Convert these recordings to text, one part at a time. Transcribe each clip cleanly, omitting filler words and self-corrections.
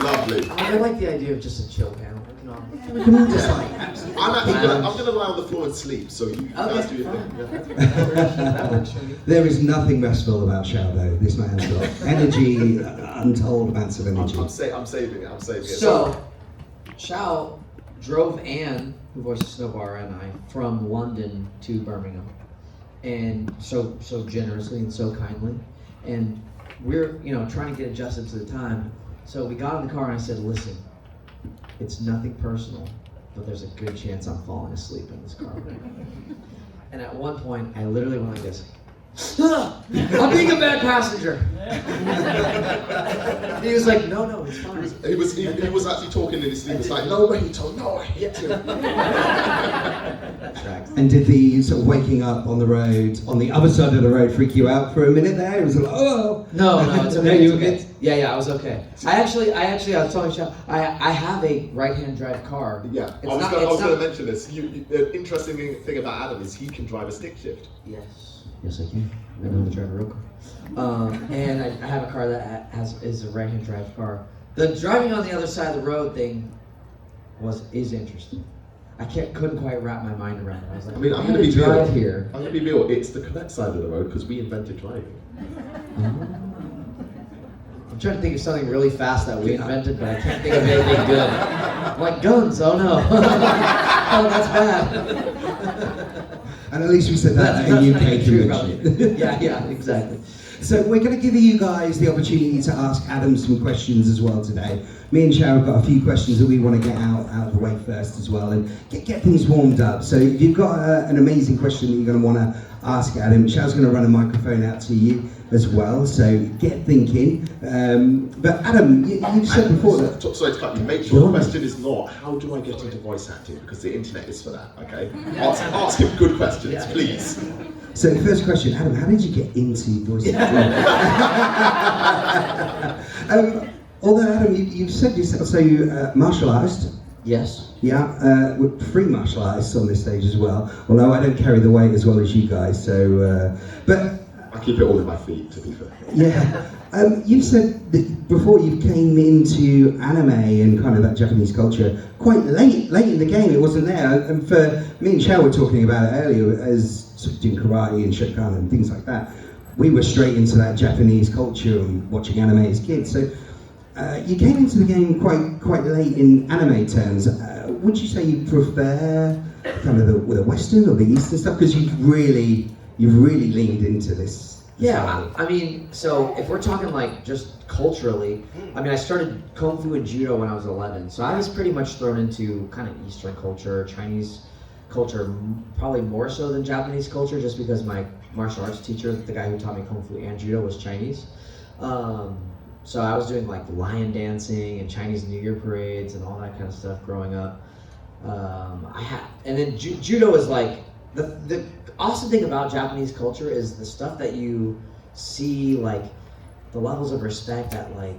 Lovely. I like the idea of just a chill panel. We can all just like. I'm gonna lie on the floor and sleep, so you guys do your thing. Yeah. There is nothing restful about Shao. This man's got energy, untold amounts of energy. I'm saving it. So, Shao drove Anne, who voices Snowbar, and I from London to Birmingham, and so generously and so kindly, and we're trying to get adjusted to the time. So we got in the car and I said, "Listen, it's nothing personal, but there's a good chance I'm falling asleep in this car." And at one point, I literally went like this. I'm being a bad passenger. He was like, no, it's fine. He was actually talking in his sleep. He was like, no, Rachel, no, I hit you. And did the sort of waking up on the road, on the other side of the road, freak you out for a minute there? It was like, oh. No, it's okay. No, you were okay? good? Yeah, I was okay. I was telling Shao, I have a right-hand drive car. Yeah, I was going to mention this. The interesting thing about Adam is he can drive a stick shift. Yes, I can. I know how to drive a real car. And I have a car that is a right-hand drive car. The driving on the other side of the road thing is interesting. I couldn't quite wrap my mind around it. I was like, I'm going to be drive here. I'm going to be real. It's the correct side of the road because we invented driving. I'm trying to think of something really fast that we invented, but I can't think of anything good. I'm like, guns, oh no. Oh, that's bad. And at least we said that in UK convention. Yeah, exactly. So we're going to give you guys the opportunity to ask Adam some questions as well today. Me and Shao have got a few questions that we want to get out of the way first as well and get things warmed up. So if you've got an amazing question that you're going to want to ask Adam, Shao's going to run a microphone out to you as well, so get thinking. But Adam, you said before that... Sorry to cut you, make sure the question is not, how do I get into voice acting? Because the internet is for that, okay? Ask him good questions, please. So the first question, Adam, how did you get into voice acting? Although Adam, you've said yourself, so you martial artist. Yes. Yeah, with 3 martial artists on this stage as well. Although I don't carry the weight as well as you guys, so... but I keep it all in my feet, to be fair. Yeah. You've said that before you came into anime and kind of that Japanese culture quite late in the game. It wasn't there. And for me and Shao were talking about it earlier as sort of doing karate and shokan and things like that. We were straight into that Japanese culture and watching anime as kids. So you came into the game quite late in anime terms. Would you say you prefer kind of the Western or the Eastern stuff? Because you've really leaned into this. Yeah, I mean, so if we're talking like just culturally, I mean, I started Kung Fu and Judo when I was 11, so I was pretty much thrown into kind of Eastern culture, Chinese culture, probably more so than Japanese culture, just because my martial arts teacher, the guy who taught me Kung Fu and Judo, was Chinese. So I was doing like lion dancing and Chinese New Year parades and all that kind of stuff growing up. And then Judo is like, the awesome thing about Japanese culture is the stuff that you see, like the levels of respect at like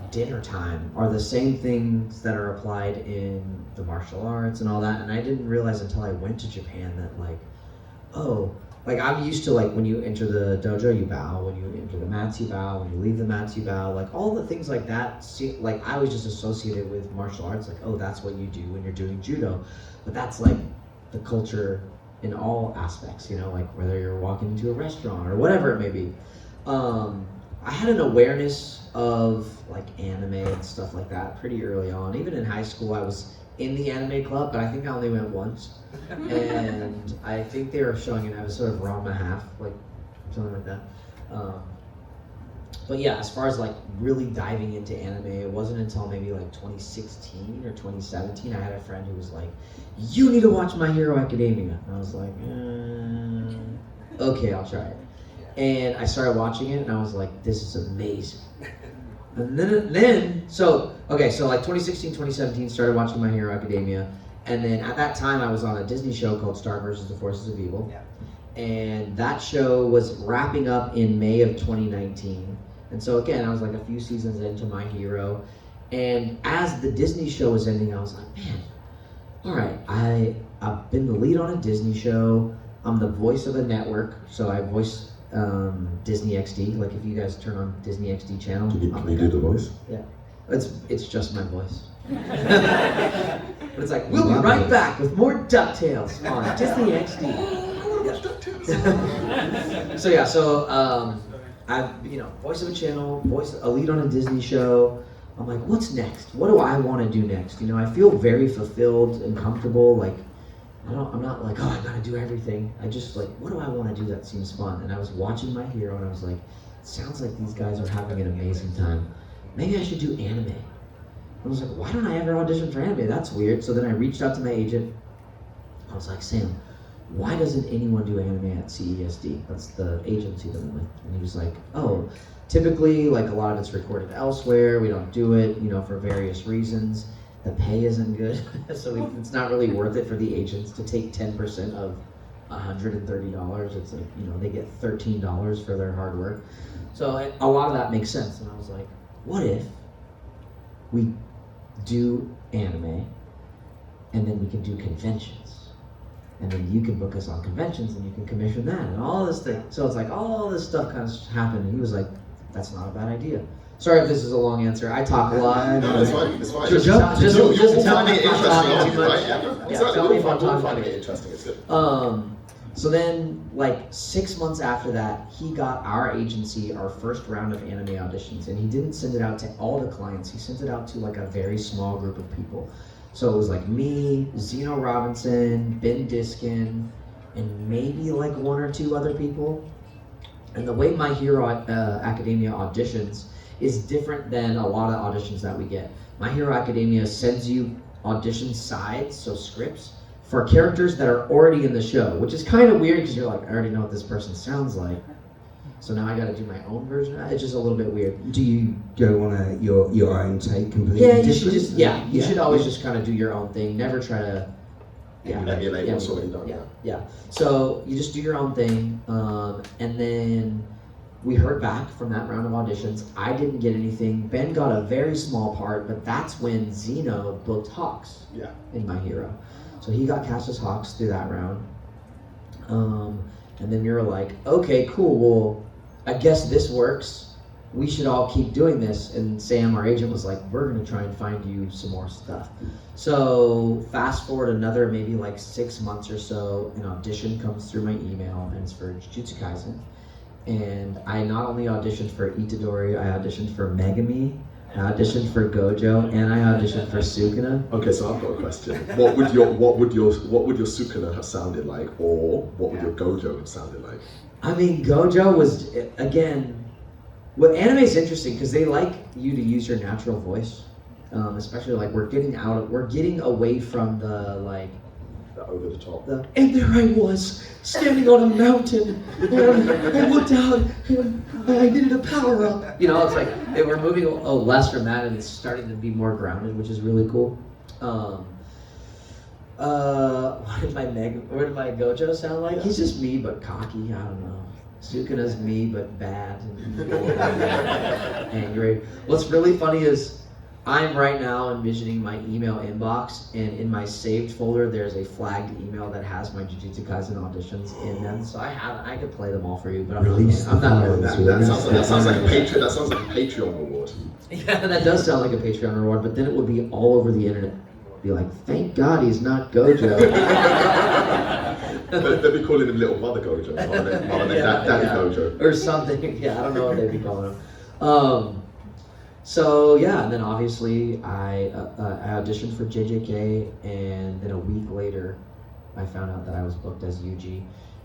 dinner time are the same things that are applied in the martial arts and all that. And I didn't realize until I went to Japan that like, oh, like I'm used to like when you enter the dojo you bow, when you enter the mats you bow, when you leave the mats you bow, like all the things like that. See, like I was just associated with martial arts, like, oh, that's what you do when you're doing judo. But that's like the culture in all aspects, like whether you're walking into a restaurant or whatever it may be. I had an awareness of like anime and stuff like that pretty early on. Even in high school, I was in the anime club, but I think I only went once. And I think they were showing an episode of Ranma Half, like something like that. But yeah, as far as like really diving into anime, it wasn't until maybe like 2016 or 2017, I had a friend who was like, you need to watch My Hero Academia. And I was like, okay, I'll try it. And I started watching it and I was like, this is amazing. And then so like 2016, 2017, started watching My Hero Academia. And then at that time I was on a Disney show called Star vs. the Forces of Evil. Yeah. And that show was wrapping up in May of 2019. And so again, I was like a few seasons into My Hero. And as the Disney show was ending, I was like, man, all right, I've been the lead on a Disney show. I'm the voice of a network. So I voice Disney XD. Like if you guys turn on Disney XD channel. Can you do the voice? Yeah. It's just my voice. But it's like, we'll be right back with more DuckTales on Disney XD. I voice of a channel, voice a lead on a Disney show. I'm like, what's next? What do I want to do next? I feel very fulfilled and comfortable. Like, I'm not like, oh, I gotta do everything. I just like, what do I want to do that seems fun? And I was watching My Hero and I was like, sounds like these guys are having an amazing time. Maybe I should do anime. I was like, why don't I ever audition for anime? That's weird. So then I reached out to my agent. I was like, Sam, why doesn't anyone do anime at CESD? That's the agency that I'm with. And he was like, oh, typically, like a lot of it's recorded elsewhere. We don't do it, for various reasons. The pay isn't good, so it's not really worth it for the agents to take 10% of $130. It's like, they get $13 for their hard work. So a lot of that makes sense. And I was like, what if we do anime and then we can do conventions? And then you can book us on conventions and you can commission that and all this thing. So it's like all this stuff kind of happened. And he was like, that's not a bad idea. Sorry if this is a long answer. I talk a lot. No, it's fine. It's fine. Just tell me if I'm talking too much. Yeah, tell me if I'm talking finding too it much. interesting. It's good. So then, like 6 months after that, he got our agency our first round of anime auditions, and he didn't send it out to all the clients. He sent it out to like a very small group of people. So it was like me, Zeno Robinson, Ben Diskin, and maybe like 1 or 2 other people. And the way My Hero Academia auditions is different than a lot of auditions that we get. My Hero Academia sends you audition sides, so scripts, for characters that are already in the show, which is kind of weird because you're like, I already know what this person sounds like. So now I got to do my own version. It's just a little bit weird. Do you go on your own take completely? Yeah, different? you should always just kind of do your own thing. Never try to emulate what's already done. Yeah. So you just do your own thing, and then we heard back from that round of auditions. I didn't get anything. Ben got a very small part, but that's when Zeno booked Hawks in My Hero. So he got cast as Hawks through that round. And then we were like, okay, cool, well, I guess this works. We should all keep doing this. And Sam, our agent, was like, we're gonna try and find you some more stuff. So fast forward another maybe like 6 months or so, an audition comes through my email, and it's for Jujutsu Kaisen. And I not only auditioned for Itadori, I auditioned for Megami, I auditioned for Gojo, and I auditioned for Sukuna. Okay, so I've got a question. What would your Sukuna have sounded like, or what would your Gojo have sounded like? I mean, Gojo was, again, what anime is interesting because they like you to use your natural voice, especially like we're getting away from the like over the top. And there I was, standing on a mountain, and I looked out, and I needed a power up. It's like we're moving less from that, and it's starting to be more grounded, which is really cool. What did my Gojo sound like? He's just me, but cocky. I don't know. Sukuna's me, but bad and angry. What's really funny is I'm right now envisioning my email inbox, and in my saved folder there's a flagged email that has my Jujutsu Kaisen auditions in them. So I could play them all for you, but I'm not going to. That sounds like a Patreon reward. Yeah, that does sound like a Patreon reward, but then it would be all over the internet. Be like, thank God he's not Gojo. They'd be calling him Little Mother Gojo, rather than Daddy Gojo. Or something. Yeah, I don't know what they'd be calling him. So yeah, and then obviously I auditioned for JJK, and then a week later I found out that I was booked as UG.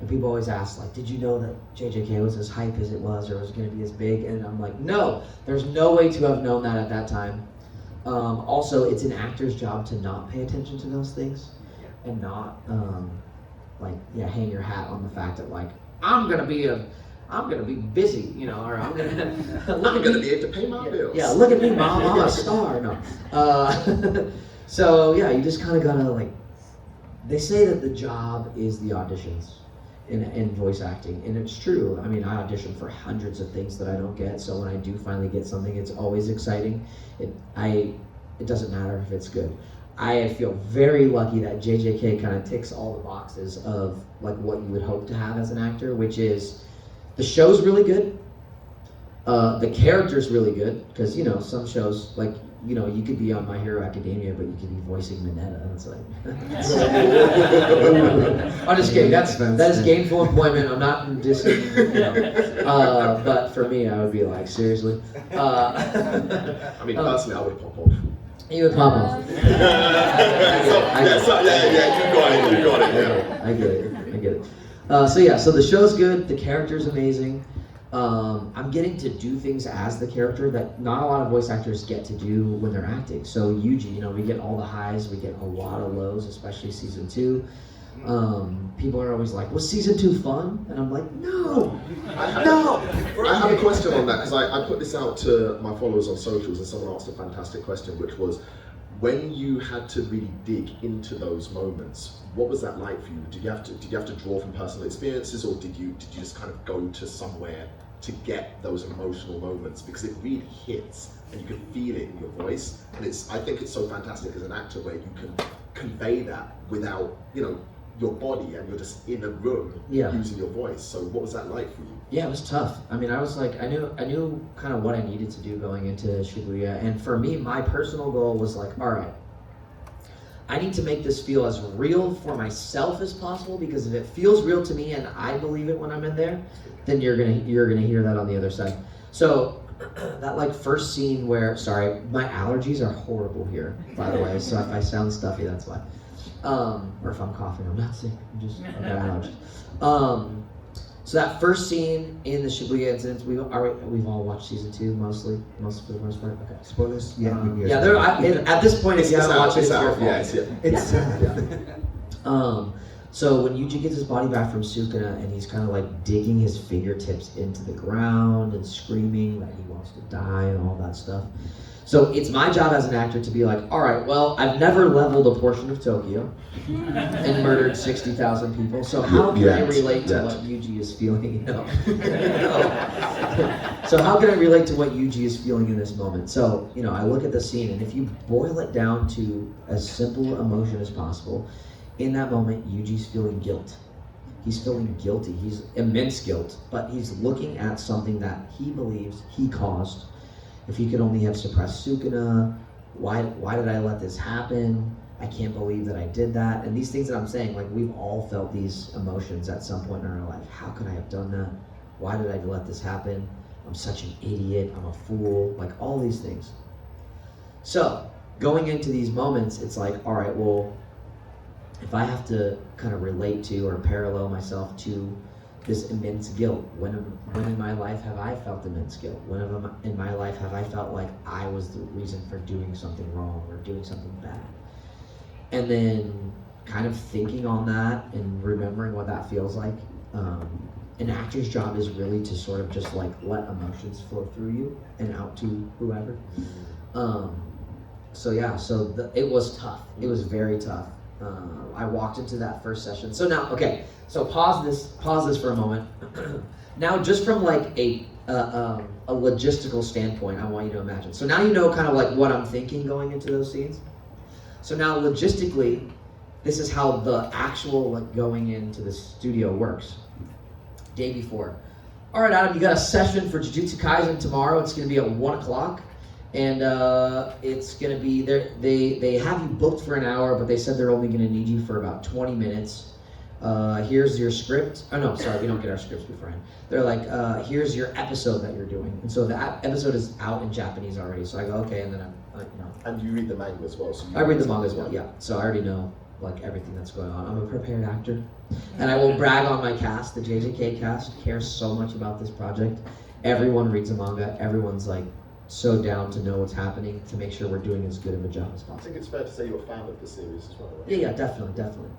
And people always ask, like, did you know that JJK was as hype as it was, or was going to be as big? And I'm like, no, there's no way to have known that at that time. Also, it's an actor's job to not pay attention to those things, and not hang your hat on the fact that like I'm gonna be busy, or I'm gonna be able to pay my bills. Yeah, look at me, mom, I'm a star. No. So yeah, you just kind of gotta they say that the job is the auditions in voice acting, and it's true. I mean, I audition for hundreds of things that I don't get, so when I do finally get something, it's always exciting. It doesn't matter if it's good. I feel very lucky that JJK kind of ticks all the boxes of like what you would hope to have as an actor, which is the show's really good. The character's really good, because, you know, some shows, like, you know, you could be on My Hero Academia, but you could be voicing Mineta. It's like, I'm just kidding. That is gainful employment. I'm not dissing, you know. But for me, I would be like, seriously. I mean, personally, I would pop off. You would pop off. You got it. I get it. So the show's good. The character's amazing. I'm getting to do things as the character that not a lot of voice actors get to do when they're acting. So Yuji, you know, we get all the highs, we get a lot of lows, especially season 2. People are always like, was season 2 fun? And I'm like, no. I have a question on that, because I put this out to my followers on socials, and someone asked a fantastic question, which was, when you had to really dig into those moments, what was that like for you? Did you have to draw from personal experiences, or did you just kind of go to somewhere to get those emotional moments? Because it really hits, and you can feel it in your voice, and I think it's so fantastic as an actor where you can convey that without, you know, your body, and you're just in a room using your voice. So what was that like for you? Yeah, it was tough. I mean, I was like, I knew kind of what I needed to do going into Shibuya, and for me, my personal goal was like, all right, I need to make this feel as real for myself as possible, because if it feels real to me and I believe it when I'm in there, then you're gonna hear that on the other side. So that like first scene where, sorry, my allergies are horrible here, by the way, so if I sound stuffy, that's why. Or if I'm coughing, I'm not sick, I've got allergies. So that first scene in the Shibuya incidents, we've all watched season 2 most for the most part. Okay. Spoilers? At this point, if you haven't watched it, it's your fault. It's sad. So when Yuji gets his body back from Sukuna, and he's kind of like digging his fingertips into the ground and screaming that he wants to die and all that stuff. So it's my job as an actor to be like, all right, well, I've never leveled a portion of Tokyo and murdered 60,000 people, so how can I relate to what Yuji is feeling? So how can I relate to what Yuji is feeling in this moment? So, you know, I look at the scene, and if you boil it down to as simple emotion as possible, in that moment, Yuji's feeling guilt. He's feeling guilty. He's immense guilt, but he's looking at something that he believes he caused. If he could only have suppressed Sukuna, why did I let this happen? I can't believe that I did that. And these things that I'm saying, like, we've all felt these emotions at some point in our life. How could I have done that? Why did I let this happen? I'm such an idiot. I'm a fool. Like, all these things. So, going into these moments, it's like, all right, well, if I have to kind of relate to or parallel myself to this immense guilt, when in my life have I felt immense guilt? When in my life have I felt like I was the reason for doing something wrong or doing something bad? And then kind of thinking on that and remembering what that feels like. An actor's job is really to sort of just like let emotions flow through you and out to whoever. It was tough. It was very tough. I walked into that first session. So now, okay, so pause this for a moment. Now, just from like a logistical standpoint, I want you to imagine. So now you know kind of like what I'm thinking going into those scenes. So now logistically, this is how the actual like going into the studio works. Day before. All right, Adam, you got a session for Jujutsu Kaisen tomorrow. It's going to be at 1 o'clock. And it's going to be, they have you booked for an hour, but they said they're only going to need you for about 20 minutes. Here's your script. Oh, no, sorry, we don't get our scripts beforehand. They're like, here's your episode that you're doing. And so the episode is out in Japanese already. So I go, okay, and then I'm like, you know. And you read the manga as well. So I read the manga as well, yeah. So I already know like everything that's going on. I'm a prepared actor. And I will brag on my cast. The JJK cast cares so much about this project. Everyone reads the manga. Everyone's like, so down to know what's happening to make sure we're doing as good of a job as possible. I think it's fair to say you're a fan of the series as well, right? Yeah, definitely.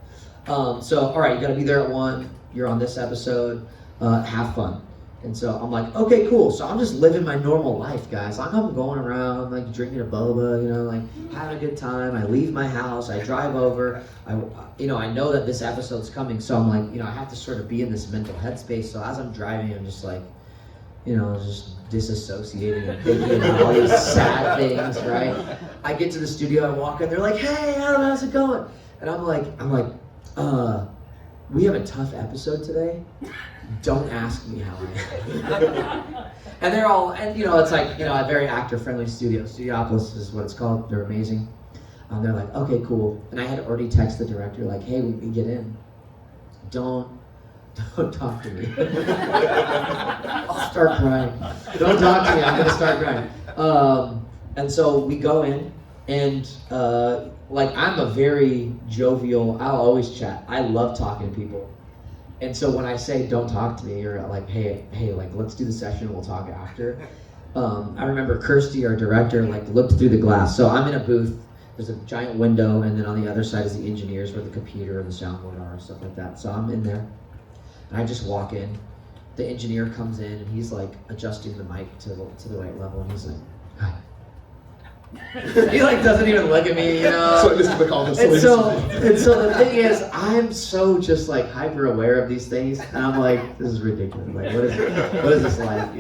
So, all right, you got to be there at 1. You're on this episode. Have fun. And so I'm like, okay, cool. So I'm just living my normal life, guys. I'm going around, like drinking a boba, you know, like having a good time. I leave my house. I drive over. I know that this episode's coming. So I'm like, I have to sort of be in this mental headspace. So as I'm driving, I'm just like, just disassociating and thinking about all these sad things, right? I get to the studio, I walk in, they're like, hey, Adam, how's it going? And I'm like, we have a tough episode today. don't ask me how I am. And they're all, and it's like, a very actor-friendly studio. Studiopolis is what it's called. They're amazing. They're like, okay, cool. And I had already texted the director, like, hey, when we get in, don't talk to me. I'll start crying. Don't talk to me, I'm gonna start crying. And so we go in, and I'm a very jovial, I'll always chat. I love talking to people. And so when I say don't talk to me, or like, hey, like let's do the session, we'll talk after. I remember Kirsty, our director, like looked through the glass. So I'm in a booth, there's a giant window, and then on the other side is the engineers where the computer and the soundboard are and stuff like that. So I'm in there, and I just walk in. The engineer comes in, and he's like adjusting the mic to the right level, and he's like, hi. He like doesn't even look at me, So Mr. McCarthur. And so the thing is, I'm so just like hyper aware of these things, and I'm like, this is ridiculous. Like, what is this like?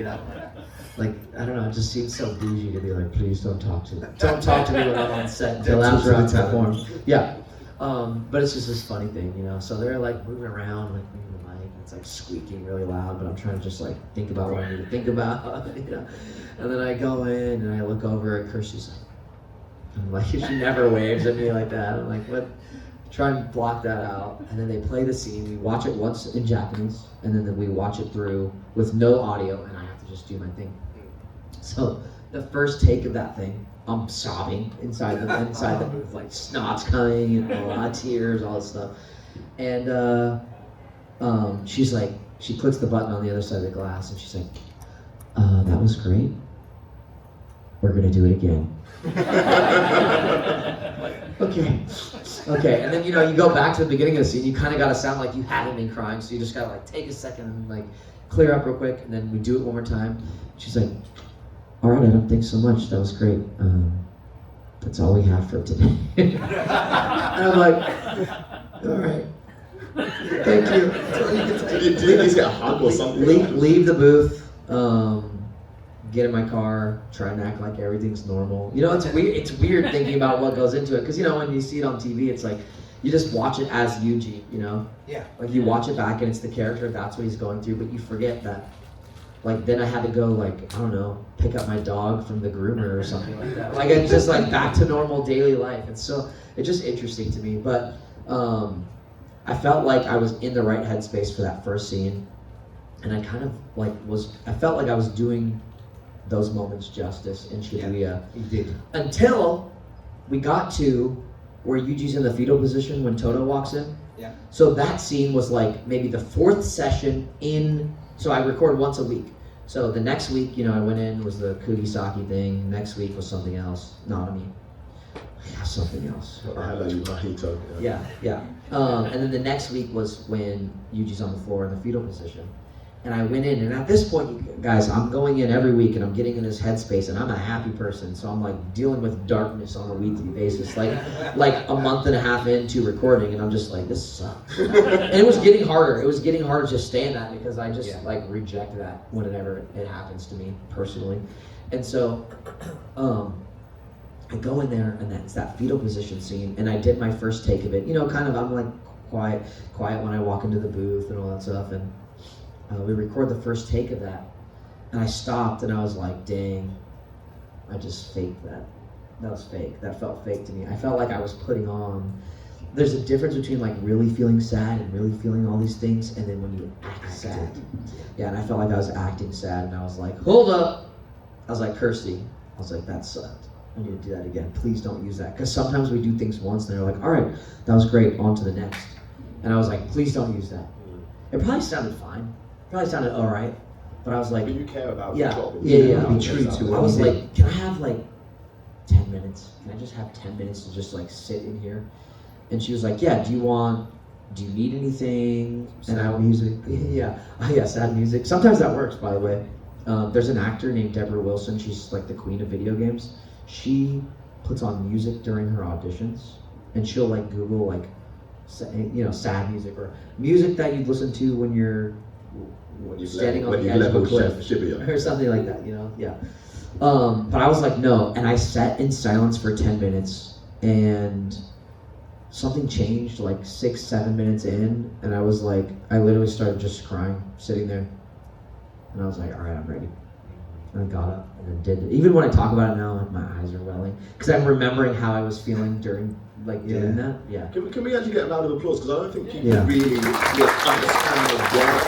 Like, I don't know. It just seems so bougie to be like, please don't talk to me. Don't talk to me when I'm on set until after I'm performed. Yeah. But it's just this funny thing, So they're like moving around, like moving the mic. It's like squeaking really loud, but I'm trying to just like think about what I need to think about, And then I go in and I look over at Kirsty's like, I'm like, she never waves at me like that. I'm like, what? Try and block that out. And then they play the scene. We watch it once in Japanese, and then we watch it through with no audio, and I have to just do my thing. So the first take of that thing, I'm sobbing inside the booth, like snot's coming and a lot of tears, all this stuff. And she's like, she clicks the button on the other side of the glass, and she's like, that was great. We're gonna do it again. Okay, and then you go back to the beginning of the scene. You kind of got to sound like you haven't been crying, so you just gotta like take a second and like clear up real quick, and then we do it one more time. She's like, all right, I don't think so much. That was great. That's all we have for today. And I'm like, all right, thank you. Did you at least get a hug or something? Leave the booth. Get in my car, try and act like everything's normal. It's weird. It's weird thinking about what goes into it, because when you see it on TV, it's like you just watch it as Yuji. Yeah. Like you watch it back and it's the character. That's what he's going through, but you forget that. Like then I had to go like I don't know, pick up my dog from the groomer or something like that. Like it's just like back to normal daily life. And so it's just interesting to me. But I felt like I was in the right headspace for that first scene, and I kind of like I felt like I was doing those moments justice in Shibuya. Yeah, you did. Until we got to where Yuji's in the fetal position when Toto walks in. Yeah. So that scene was like maybe the fourth session so I record once a week. So the next week, I went in, was the Kugisaki thing. Next week was something else. Something else. Hello, you mojito. Yeah. And then the next week was when Yuji's on the floor in the fetal position. And I went in, and at this point, guys, I'm going in every week, and I'm getting in this headspace, and I'm a happy person, so I'm like dealing with darkness on a weekly basis, like a month and a half into recording, and I'm just like, this sucks. And it was getting harder. It was getting harder to stay in that, because I just like reject that whenever it happens to me personally. And so I go in there, and it's that fetal position scene, and I did my first take of it. I'm like quiet when I walk into the booth and all that stuff, and we record the first take of that, and I stopped and I was like, dang, I just faked that. That was fake. That felt fake to me. I felt like I was putting on. There's a difference between like really feeling sad and really feeling all these things, and then when you act sad. Yeah, and I felt like I was acting sad, and I was like, hold up. I was like, Kirsty, I was like, that sucked. I need to do that again. Please don't use that. Because sometimes we do things once and they're like, all right, that was great, on to the next. And I was like, please don't use that. It probably sounded fine. Probably sounded all right, but I was like, But you care about yeah, the job. yeah. Be true to I was like, can I have like 10 minutes? Can I just have 10 minutes to just like sit in here? And she was like, yeah, do you need anything? Sad music. Yeah, sad music. Sometimes that works, by the way. There's an actor named Deborah Wilson. She's like the queen of video games. She puts on music during her auditions, and she'll like Google like, sad music or music that you'd listen to when you're standing on the edge of a cliff or something like that, yeah. But I was like, no, and I sat in silence for 10 minutes, and something changed like 6-7 minutes in, and I was like, I literally started just crying, sitting there, and I was like, all right, I'm ready. And I got up and then did it. Even when I talk about it now, like my eyes are welling because I'm remembering how I was feeling during doing that. Yeah. Can we actually get a round of applause? Because I don't think people really understand the work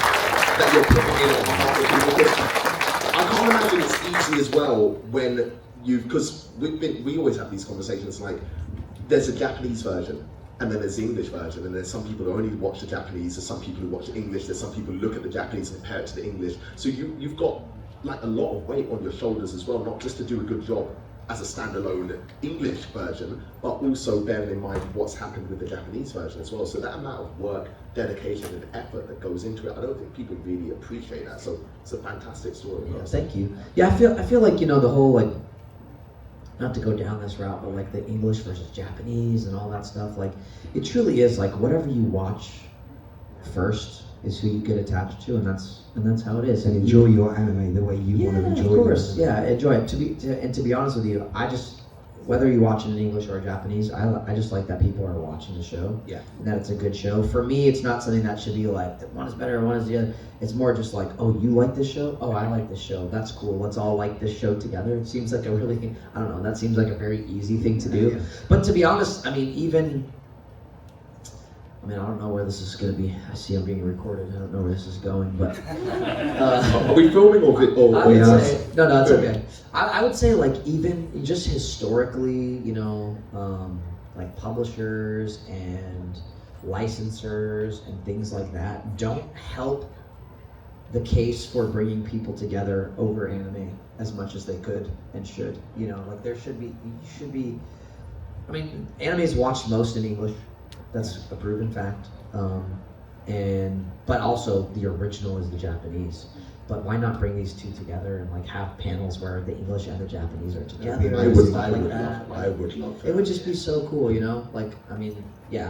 that you're putting in on behalf of people. I can't imagine it's easy as well when because we always have these conversations like there's a Japanese version and then there's the English version, and there's some people who only watch the Japanese, there's some people who watch the English, there's some people who look at the Japanese and compare it to the English. So you've got like a lot of weight on your shoulders as well, not just to do a good job as a standalone English version, but also bearing in mind what's happened with the Japanese version as well. So that amount of work, dedication, and effort that goes into it, I don't think people really appreciate that. So it's a fantastic story. Yeah, thank you. Yeah, I feel like the whole like, not to go down this route, but like the English versus Japanese and all that stuff, like it truly is like whatever you watch first is who you get attached to, and that's how it is. And enjoy your anime the way you want to enjoy it. Of course, enjoy it. To be honest with you, I just, whether you watch it in English or Japanese, I just like that people are watching the show. Yeah. And that it's a good show. For me, it's not something that should be like one is better, one is the other. It's more just like, oh, you like this show? Oh, I like this show. That's cool. Let's all like this show together. It seems like a really, I don't know, that seems like a very easy thing to do. Yeah. But to be honest, I mean, I don't know where this is going to be. I see I'm being recorded. I don't know where this is going, but... Are we filming or I would say, no, it's okay. I would say, like, even just historically, like publishers and licensors and things like that don't help the case for bringing people together over anime as much as they could and should. Like there should be, anime is watched most in English. That's a proven fact. But also the original is the Japanese. But why not bring these two together and like have panels where the English and the Japanese are together? I would love that. It would just be so cool, Like,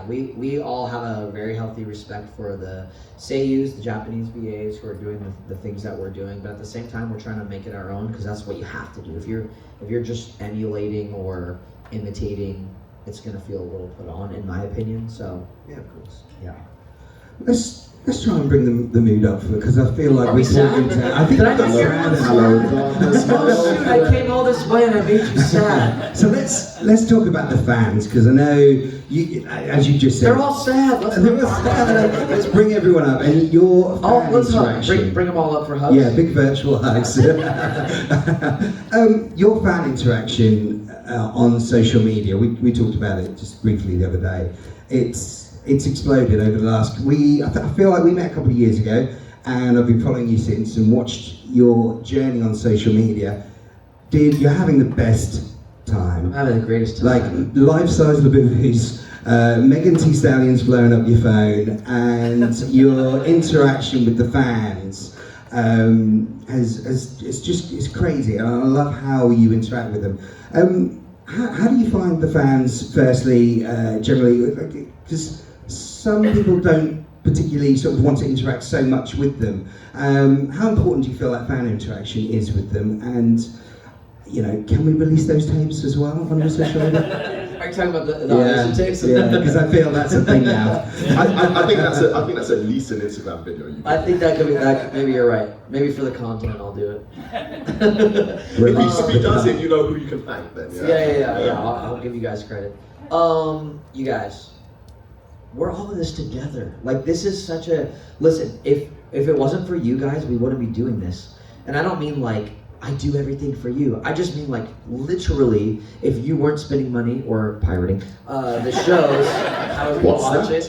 we all have a very healthy respect for the seiyus, the Japanese VAs who are doing the things that we're doing. But at the same time, we're trying to make it our own because that's what you have to do. If you're just emulating or imitating, it's gonna feel a little put on, in my opinion. So yeah, of course. Yeah. Let's try and bring the mood up because I feel like Are we sad? I think Did I that's make you sad. Oh shoot! I came all this way and I made you sad. So let's talk about the fans because I know you, as you just said, They're all sad. Let's bring everyone up and your fan let's interaction. bring them all up for hugs. Yeah, big virtual hugs. Your fan interaction on social media. We talked about it just briefly the other day. It's exploded over the last. I feel like we met a couple of years ago, and I've been following you since and watched your journey on social media. Dude, you're having the best time. I'm having the greatest time. Like life-size Labubu's, Megan Thee Stallion's blowing up your phone, and your interaction with the fans it's crazy. And I love how you interact with them. How do you find the fans? Firstly, generally, because some people don't particularly sort of want to interact so much with them. How important do you feel that fan interaction is with them? And can we release those tapes as well on your social media? Are you talking about the audition tapes? Yeah, because I feel that's a thing now. I think that's at least an Instagram video. I think that could be that. Maybe you're right. Maybe for the content, I'll do it. If he does it, you know who you can thank then. Yeah. I'll give you guys credit. You guys, we're all in this together. Like this is such a listen. If it wasn't for you guys, we wouldn't be doing this. And I don't mean like I do everything for you. I just mean like literally, if you weren't spending money or pirating the shows,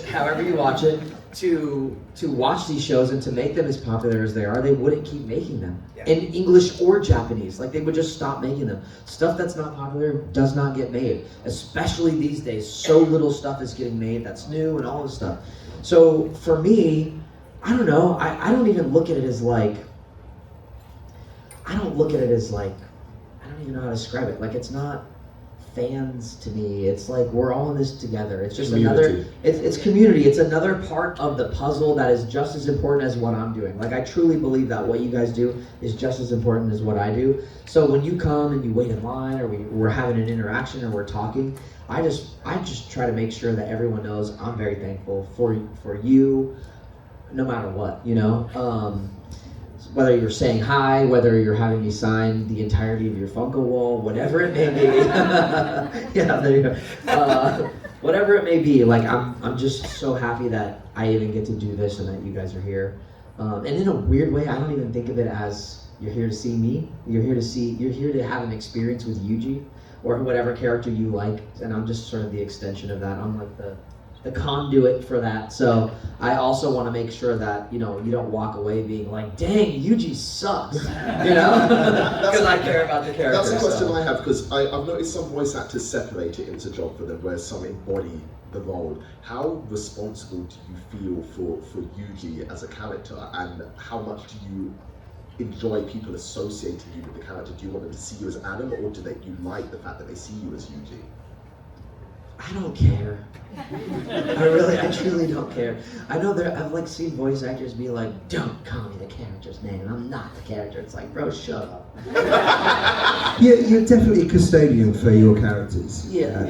however you watch it, to watch these shows and to make them as popular as they are, they wouldn't keep making them in English or Japanese. Like they would just stop making them. Stuff that's not popular does not get made, especially these days. So little stuff is getting made that's new and all this stuff. So for me, I don't know. I don't even look at it as like. I don't even know how to describe it. Like it's not fans to me. It's like we're all in this together. It's just Community. it's community. It's another part of the puzzle that is just as important as what I'm doing. Like I truly believe that what you guys do is just as important as what I do. So when you come and you wait in line, or we're having an interaction, or we're talking, I just try to make sure that everyone knows I'm very thankful for you, no matter what, you know. Whether you're saying hi, whether you're having me sign the entirety of your Funko wall, whatever it may be. Yeah, there you go. Whatever it may be, like I'm just so happy that I even get to do this and that you guys are here. And in a weird way, I don't even think of it as you're here to see me. You're here to have an experience with Yuji or whatever character you like, and I'm just sort of the extension of that. I'm like the conduit for that. So I also want to make sure that, you know, you don't walk away being like, dang, Yuji sucks, you know? Because I care about the character. That's a question so. I have, because I've noticed some voice actors separate it into job for them, where some embody the role. How responsible do you feel for Yuji as a character, and how much do you enjoy people associating you with the character? Do you want them to see you as Adam, or do you like the fact that they see you as Yuji? I don't care. I truly don't care. I know I've like seen voice actors be like, don't call me the character's name, I'm not the character. It's like, bro, shut up. You're definitely a custodian for your characters. Yeah.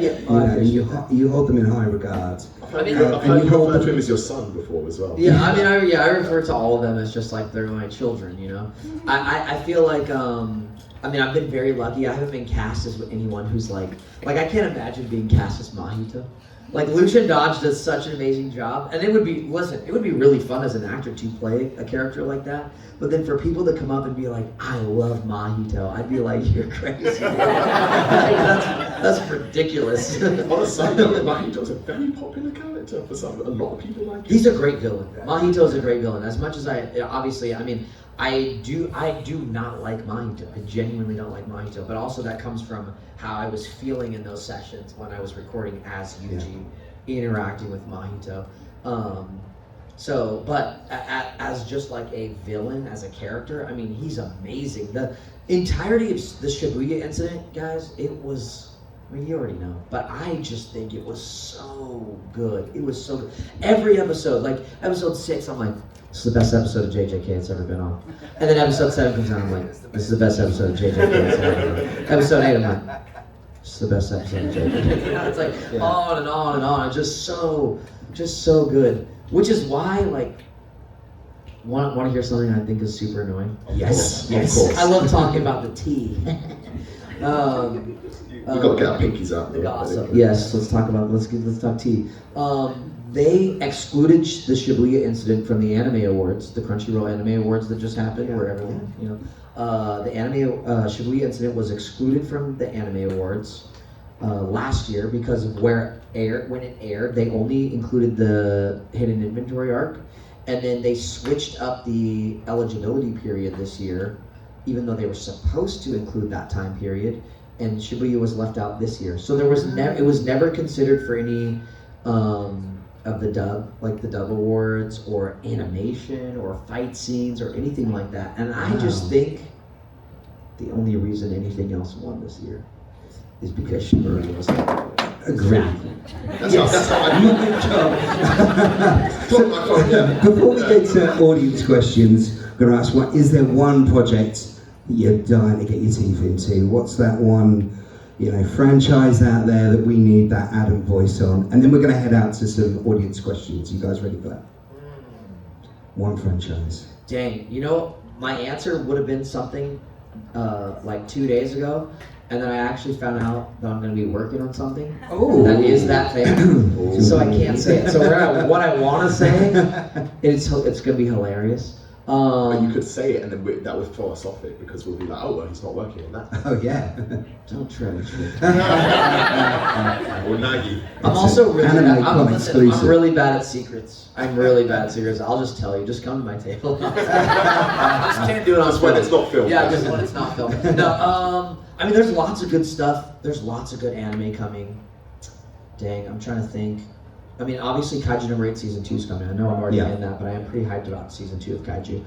You hold them in high regard. I've heard you refer to him as your son before as well. Yeah, I mean, I refer to all of them as just like they're my children, you know? I feel like, I mean, I've been very lucky. I haven't been cast as anyone who's like I can't imagine being cast as Mahito. Like, Lucian Dodge does such an amazing job, and it would be really fun as an actor to play a character like that. But then for people to come up and be like, I love Mahito, I'd be like, you're crazy. That's ridiculous. On a side note, Mahito's a very popular character for a lot of people like him. He's a great villain. Mahito's a great villain. As much as I do not like Mahito. I genuinely don't like Mahito. But also that comes from how I was feeling in those sessions when I was recording as Yuji, interacting with Mahito. But as just like a villain, as a character, I mean, he's amazing. The entirety of the Shibuya incident, guys, it was, I mean, you already know, but I just think it was so good. It was so good. Every episode, like episode 6, I'm like, this is the best episode of JJK it's ever been on. And then episode 7 comes out, I'm like, this is the best episode of JJK it's ever been on. Episode 8, I'm like, this is the best episode of JJK. You know, it's like on and on and on. It's just so good. Which is why, like, want to hear something I think is super annoying? Yes. Of course. I love talking about the tea. We've got to get our pinkies out. The gossip. Yes, let's talk tea. They excluded the Shibuya incident from the Anime Awards, the Crunchyroll Anime Awards that just happened, where everyone, you know, the Shibuya incident was excluded from the Anime Awards last year because of when it aired. They only included the hidden inventory arc, and then they switched up the eligibility period this year, even though they were supposed to include that time period, and Shibuya was left out this year. So it was never considered for any of the dub awards or animation or fight scenes or anything like that. And I just think the only reason anything else won this year is because Shibuya was there. Agreed. That's how I do it. Before we get to audience questions, I'm going to ask, is there one project that you're dying to get your teeth into? What's that one, franchise out there that we need that Adam voice on? And then we're going to head out to some audience questions. You guys ready for that? One franchise. Dang, my answer would have been something like 2 days ago, and then I actually found out that I'm going to be working on something that is that thing. So I can't say it. So what I want to say, it's going to be hilarious. But you could say it, and then that would throw us off it, because we'll be like, oh, well, he's not working on that. Oh, yeah. Don't try to trick. Or Nagi. I'm also really bad. I'm exclusive. really bad at secrets. I'll just tell you. Just come to my table. Just can't do it on Just when it's not filmed. Yeah, just when it's not filmed. No, I mean, there's lots of good stuff. There's lots of good anime coming. Dang, I'm trying to think. I mean, obviously, Kaiju number 8 season 2 is coming. I know I'm already in that, but I am pretty hyped about season 2 of Kaiju.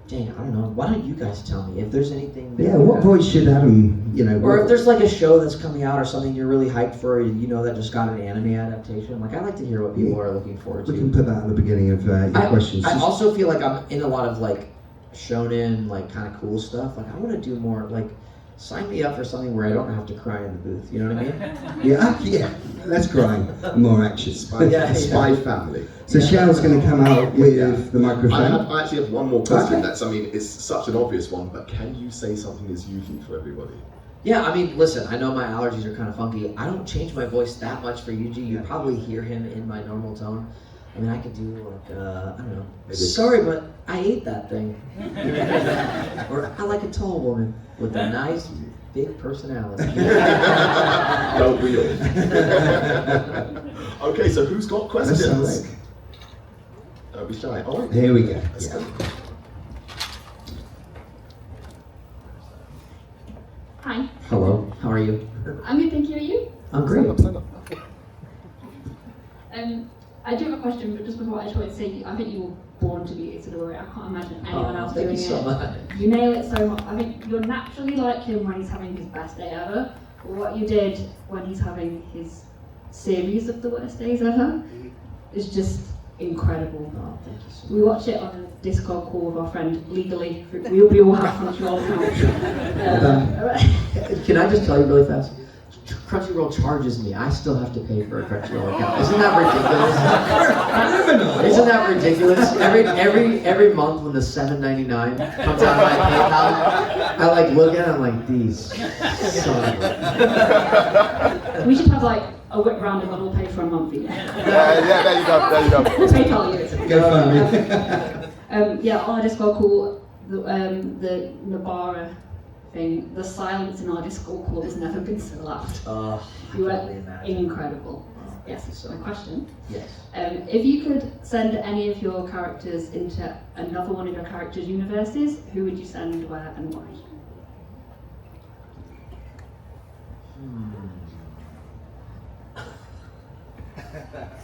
dang, I don't know. Why don't you guys tell me if there's anything? Yeah, what voice should Adam, Or if there's like a show that's coming out or something you're really hyped for, that just got an anime adaptation. Like, I like to hear what people are looking forward to. We can put that at the beginning of your questions. I also feel like I'm in a lot of like shonen, like kind of cool stuff. Like, I want to do more. Like, sign me up for something where I don't have to cry in the booth. You know what I mean? Yeah, less crying, more action. Spy Family. So Shell's going to come out with the microphone. I actually have one more question. Okay. It's such an obvious one, but can you say something as Yuji for everybody? Yeah, I mean, listen, I know my allergies are kind of funky. I don't change my voice that much for Yuji. You probably hear him in my normal tone. I mean, I could do like, I don't know. Sorry, but I ate that thing. Or I like a tall woman with a nice, big personality. Don't we all? Okay, so who's got questions? Don't be shy. All right. Here we go. Let's go. Hi, Hello, how are you? I'm good, thank you. Are you? I'm great. Stand up. I do have a question, but just before I just wanted to say, I think you were born to be Itadori. I can't imagine anyone else Thank doing you so it. much. You nail it so much. I think you're naturally like him when he's having his best day ever. But what you did when he's having his series of the worst days ever is just incredible. Oh, thank you so much. We watch it on a Discord call with our friend legally. We all have Crunchyroll accounts. Can I just tell you really fast? Crunchyroll charges me. I still have to pay for a Crunchyroll account. Isn't that ridiculous? Isn't that ridiculous? Every month when the $7.99 comes out of my PayPal, I like look at it. I'm like, these. We should have like a whip round and all pay for a month. Yeah, there you go. We'll PayPal you. It's Go find me. Yeah, on our Discord call, the Nabara thing, the silence in our Discord call has never been so loud. You were incredible. Yes, so my question. Yes. If you could send any of your characters into another one of your characters' universes, who would you send, where, and why?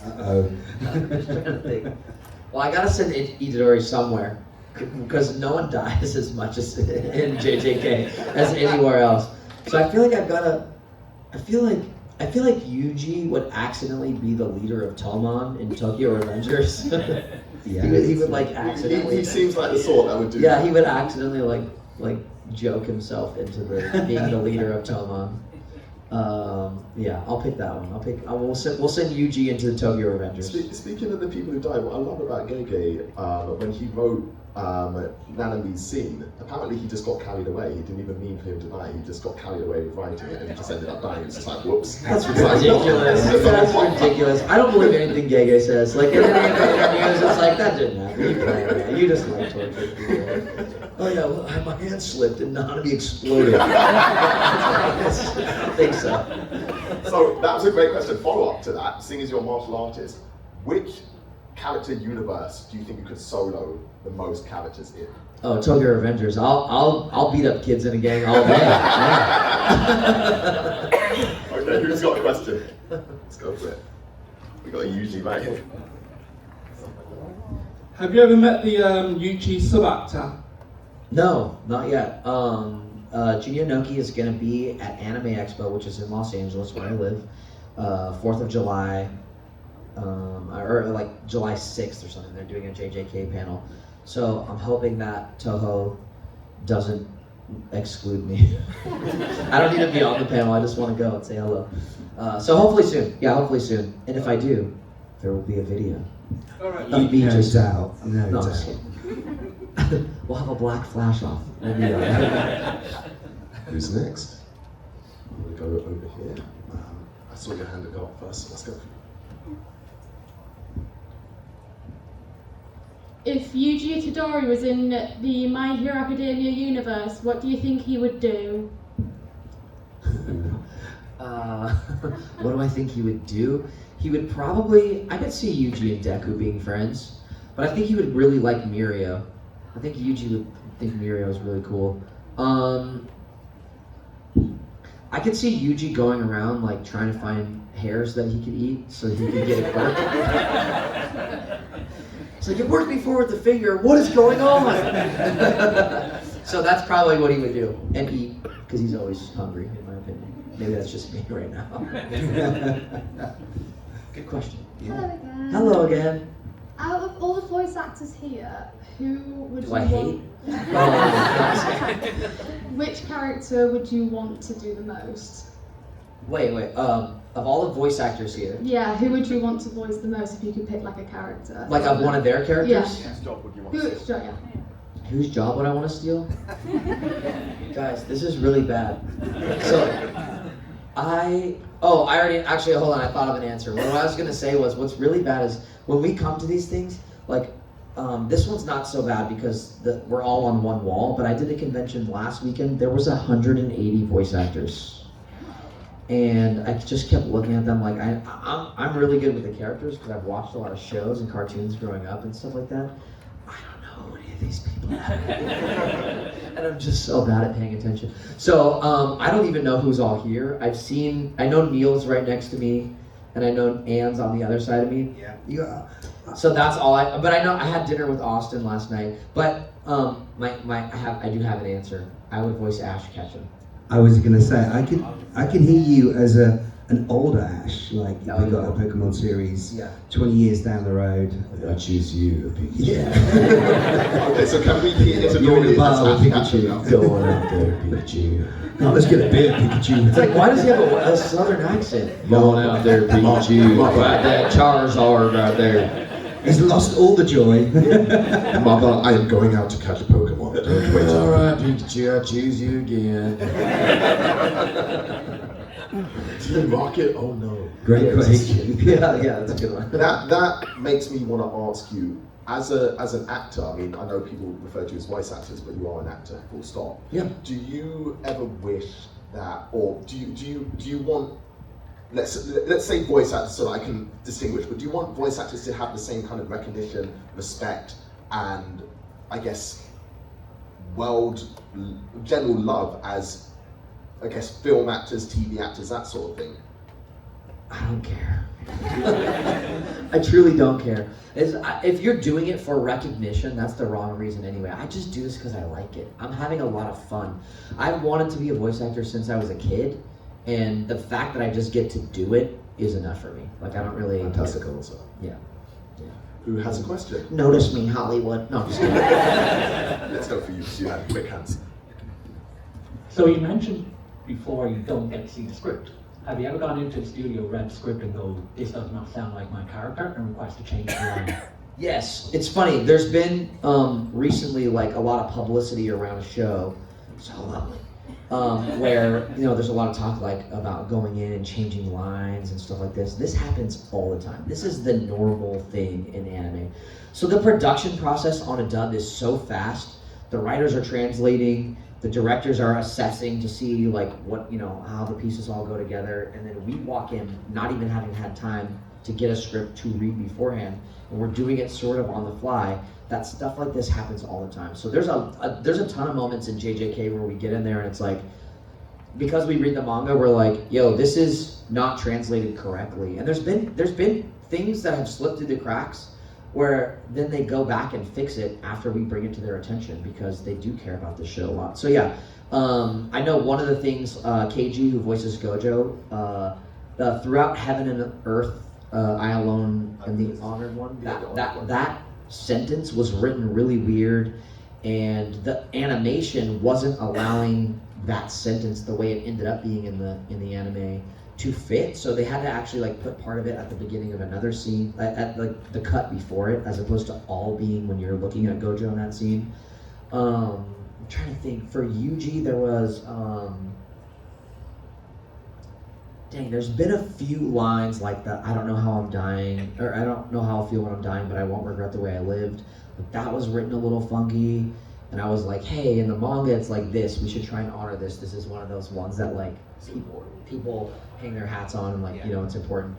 Uh-oh. I'm just trying to think. Well, I gotta send Itadori somewhere because no one dies as much as in JJK as anywhere else. So I feel like I feel like Yuji would accidentally be the leader of Tomon in Tokyo Revengers. Yeah, he would like accidentally. He seems like the sort that would do. Yeah, he would accidentally like joke himself into being the leader of Tomon. Yeah, I'll pick that one. We'll send Yuji into the Tokyo Revengers. Speaking of the people who died, what I love about Gege, when he wrote Nanami's scene, apparently he just got carried away. He didn't even mean for him to die. He just got carried away with writing it, and he just ended up dying. It's just like, whoops. That's ridiculous. That's ridiculous. I don't believe anything Gege says. Like in any of the interviews, it's like that didn't happen. You playing it. You just like torturing people. Oh yeah, well, my hand slipped and Nanami exploded. I don't think so. So that was a great question. Follow up to that, seeing as you're a martial artist, which character universe do you think you could solo the most characters in? Oh, Tokyo Revengers. I'll beat up kids in a gang all day. Yeah. Okay, who's got a question? Let's go for it. We got a Yuji right here. Have you ever met the Yuji sub-actor? No, not yet. Junya Noki is going to be at Anime Expo, which is in Los Angeles, where I live, 4th of July, or like July 6th or something. They're doing a JJK panel. So I'm hoping that Toho doesn't exclude me. I don't need to be on the panel. I just want to go and say hello. So hopefully soon. Yeah, hopefully soon. And if I do, there will be a video. All right. Of me No just doubt. No No, I'm doubt. just kidding. We'll have a black flash off. We'll be all right. Who's next? I'm gonna go over here. I saw your hand go up first, so let's go. If Yuji Itadori was in the My Hero Academia universe, what do you think he would do? What do I think he would do? He would probably, I could see Yuji and Deku being friends, but I think he would really like Mirio. I think Yuji would think Mirio is really cool. I could see Yuji going around like trying to find hairs that he could eat so he could get a quirk. It's like, it worked before with the finger. What is going on? So that's probably what he would do. And eat, because he's always hungry, in my opinion. Maybe that's just me right now. Good question. Hello again. Hello again. Out of all the voice actors here, who would Do you I hate? want? Which character would you want to do the most? Wait. Of all the voice actors here, Yeah, who would you want to voice the most if you could pick like a character? like of one of their characters, Yeah. Whose job would you want Who? to see? Yeah. whose job would I want to steal? Guys, this is really bad. So, I already, actually, hold on, I thought of an answer. What I was going to say was, what's really bad is, when we come to these things, like, this one's not so bad because we're all on one wall, but I did a convention last weekend, there was 180 voice actors. And I just kept looking at them like, I'm really good with the characters because I've watched a lot of shows and cartoons growing up and stuff like that. I don't know any of these people. And I'm just so bad at paying attention. So I don't even know who's all here. I know Neil's right next to me, and I know Anne's on the other side of me. Yeah. So that's all but I know I had dinner with Austin last night. But I do have an answer. I would voice Ash Ketchum. I was gonna say I can hear you as an older Ash, like we got a Pokemon series 20 years down the road. I choose you, Pikachu. Yeah. Okay, so can we hear it? You're in the bar with Pikachu. Go on out there, Pikachu. Oh, let's get a beer, Pikachu. It's like, why does he have a southern accent? Go on out there, Pikachu. Right, that Charizard right there. He's lost all the joy. Mother, I am going out to catch a Pokemon. Don't wait. All right, Pikachu, I choose you again. Rocket? Oh no. Great question. Yeah, that's a good one. That makes me want to ask you, as an actor, I mean, I know people refer to you as voice actors, but you are an actor, full stop. Yeah. Do you ever wish that, or do you want, let's say voice actors so that I can distinguish, but do you want voice actors to have the same kind of recognition, respect, and I guess general love as, I guess, film actors, TV actors, that sort of thing? I don't care. I truly don't care. If you're doing it for recognition, that's the wrong reason anyway. I just do this because I like it. I'm having a lot of fun. I've wanted to be a voice actor since I was a kid, and the fact that I just get to do it is enough for me. Like, I don't really... Fantastic answer. Yeah. Who has a question? Notice me, Hollywood. No, I'm just kidding. Let's go for you, because you had quick hands. So you mentioned before you don't get to see the script. Have you ever gone into the studio, read the script and go, this does not sound like my character, and request to change the line? Yes, it's funny. There's been recently like a lot of publicity around a show, so lovely, where there's a lot of talk like about going in and changing lines and stuff like this. This happens all the time. This is the normal thing in anime. So the production process on a dub is so fast. The writers are translating. The directors are assessing to see like what, how the pieces all go together, and then we walk in not even having had time to get a script to read beforehand, and we're doing it sort of on the fly. That stuff like this happens all the time. So there's a ton of moments in JJK where we get in there and it's like, because we read the manga, we're like, yo, this is not translated correctly. And there's been things that have slipped through the cracks where then they go back and fix it after we bring it to their attention because they do care about the show a lot. So yeah, I know one of the things, KG, who voices Gojo, throughout heaven and earth, I alone am the honored one, that sentence was written really weird, and the animation wasn't allowing that sentence the way it ended up being in the anime to fit, so they had to actually like put part of it at the beginning of another scene, at the cut before it, as opposed to all being when you're looking at Gojo in that scene. I'm trying to think. For Yuji, there was there's been a few lines like that. I don't know how I'm dying, or I don't know how I'll feel when I'm dying, but I won't regret the way I lived. But that was written a little funky, and I was like, hey, in the manga it's like this. We should try and honor this. This is one of those ones that like people hang their hats on, and like it's important.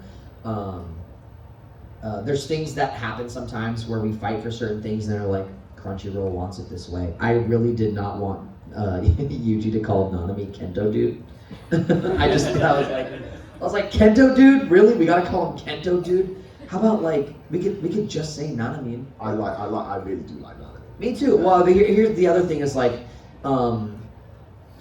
There's things that happen sometimes where we fight for certain things and they're like, Crunchyroll wants it this way. I really did not want Yuji to call Nanami Kento dude. I was like, Kento dude? Really? We gotta call him Kento dude? How about like we could just say Nanami? I really do like that. Me too. Well, here's the other thing is like,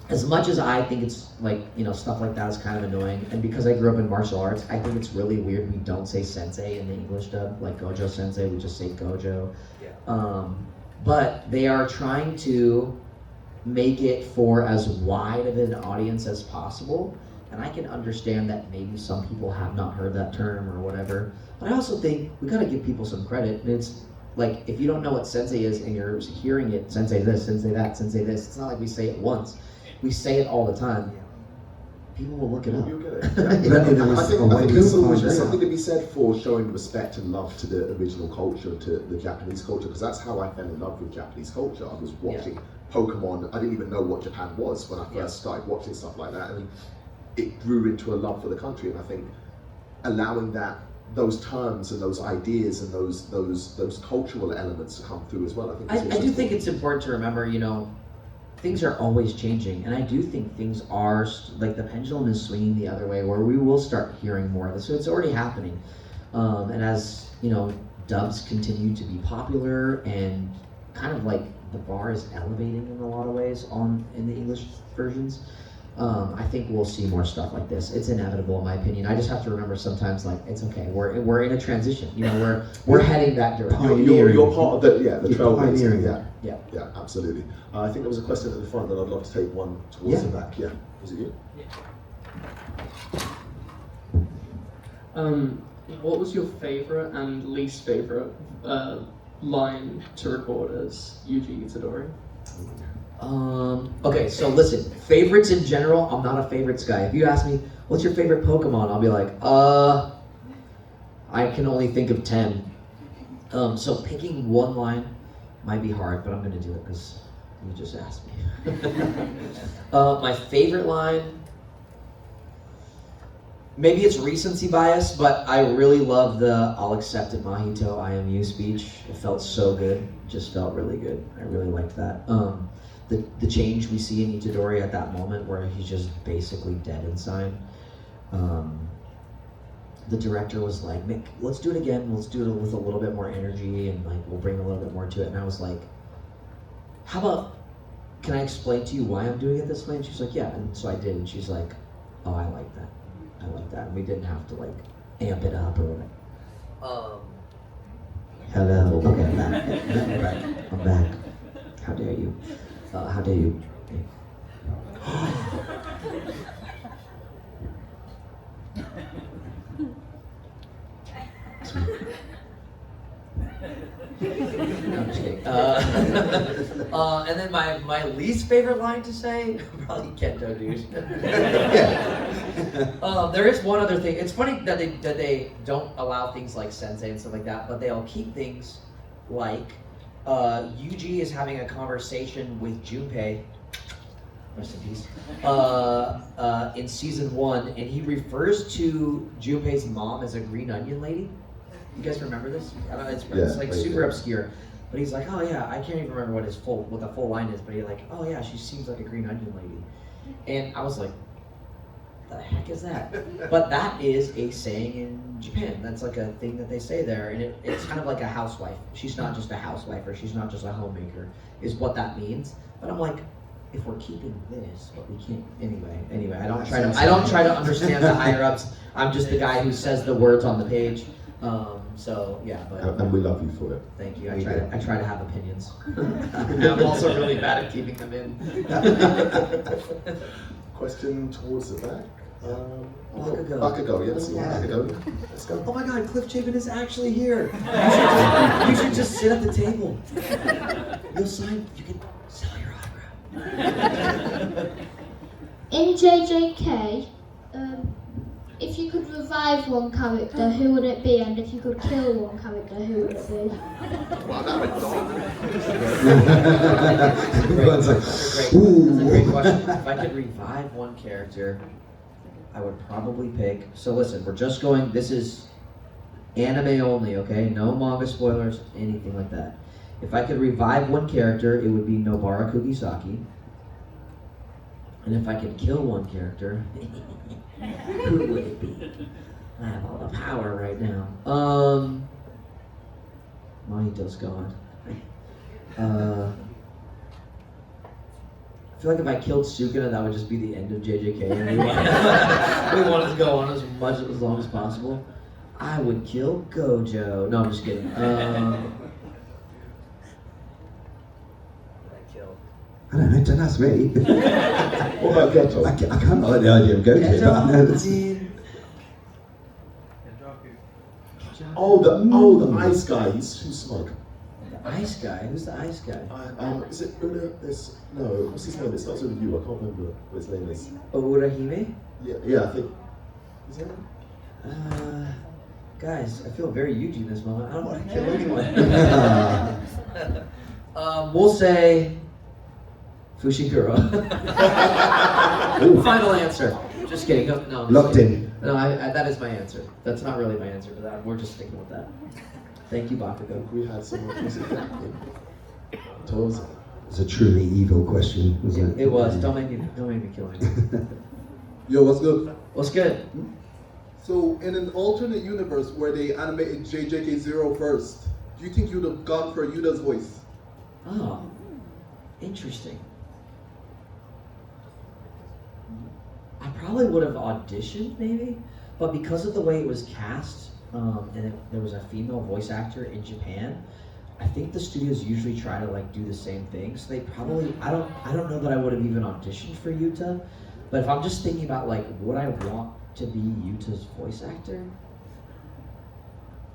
as much as I think it's like, you know, stuff like that is kind of annoying, and because I grew up in martial arts, I think it's really weird we don't say sensei in the English dub, like Gojo Sensei, we just say Gojo. Yeah. But they are trying to make it for as wide of an audience as possible, and I can understand that maybe some people have not heard that term or whatever, but I also think we gotta give people some credit, and it's like, if you don't know what sensei is and you're hearing it, sensei this, sensei that, sensei this, it's not like we say it once. We say it all the time. People will look it up. You'll get it. But there was I think a way to there's find something out. to be said for showing respect and love to the original culture, to the Japanese culture, because that's how I fell in love with Japanese culture. I was watching Pokemon. I didn't even know what Japan was when I first started watching stuff like that, and it grew into a love for the country. And I think allowing those terms and those ideas and those cultural elements to come through as well, I think. I do think it's important to remember, you know, things are always changing, and I do think things are, like, the pendulum is swinging the other way, where we will start hearing more of this. So it's already happening, and as you know, dubs continue to be popular, and kind of like the bar is elevating in a lot of ways in the English versions. I think we'll see more stuff like this. It's inevitable, in my opinion. I just have to remember sometimes, like, it's okay. We're in a transition. You know, we're heading that direction. You're part of the trailblazing. Yeah. Absolutely. I think there was a question at the front that I'd love to take one towards the back. Yeah, was it you? What was your favourite and least favourite line to record as Yuji Itadori? Okay, so listen, favorites in general, I'm not a favorites guy. If you ask me, what's your favorite Pokemon? I'll be like, I can only think of 10. So picking one line might be hard, but I'm gonna do it because you just asked me. My favorite line, maybe it's recency bias, but I really love the "I'll accept it, Mahito, I am you" speech. It felt so good, it just felt really good. I really liked that. The change we see in Itadori at that moment where he's just basically dead inside. The director was like, let's do it again, let's do it with a little bit more energy, and like we'll bring a little bit more to it. And I was like, how about, can I explain to you why I'm doing it this way? And she's like, yeah. And so I did, and she's like, oh, I like that. And we didn't have to like amp it up or whatever. Hello. Okay, I'm back. I'm back. How dare you? How dare you? No, I'm just kidding. And then my least favorite line to say, probably Kento, dude. There is one other thing. It's funny that they don't allow things like sensei and stuff like that, but they'll keep things like Yuji is having a conversation with Junpei, rest in peace, in season 1, and he refers to Junpei's mom as a green onion lady. You guys remember this? I don't know, it's like super obscure. But he's like, oh yeah, I can't even remember what the full line is, but he's like, oh yeah, she seems like a green onion lady. And I was like, the heck is that? But that is a saying in Japan. That's like a thing that they say there, and it's kind of like a housewife. She's not just a housewife, or she's not just a homemaker, is what that means. But I'm like, if we're keeping this, but we can't anyway. I don't try to understand the higher ups. I'm just the guy who says the words on the page. So yeah, but And we love you for it. thank you. I try to have opinions. I'm also really bad at keeping them in. Question towards the back. Bakugo. Yes, Bakugo. Let's go. Oh my God, Cliff Chapin is actually here. You should just sit at the table. You can sell your autograph. In JJK, if you could revive one character, who would it be? And if you could kill one character, who would it be? Wow, that went That's a great question. If I could revive one character, I would probably pick. So listen, we're just going. This is anime only, okay? No manga spoilers, anything like that. If I could revive one character, it would be Nobara Kugisaki. And if I could kill one character, who would it be? I have all the power right now. Monito's gone. I feel like if I killed Sukuna, that would just be the end of JJK. And we wanted to go on as long as possible. I would kill Gojo. No, I'm just kidding. I don't know, don't ask me. What about Geto? I can't like the idea of Gojo, but I know that's... Oh, the ice guy. He's too smug. The ice guy? Who's the ice guy? Is it Una? No, what's his name? It starts with a U. I can't remember what his name is. Urahime? Yeah, I think. Is that? Guys, I feel very Yuji in this moment. I don't want to kill anyone. We'll say Fushiguro. Final answer. Just kidding. No. Locked in. No, that is my answer. That's not really my answer, but we're just sticking with that. Thank you, Bakugo. We had someone who's Toza. It's a truly evil question, wasn't it? It was. Don't make me kill him. Yo, what's good? What's good? So, in an alternate universe where they animated JJK0 first, do you think you'd have gone for Yuda's voice? Oh, interesting. I probably would have auditioned, maybe, but because of the way it was cast, and there was a female voice actor in Japan, I think the studios usually try to like do the same thing. So they probably, I don't know that I would have even auditioned for Yuta, but if I'm just thinking about like, would I want to be Yuta's voice actor?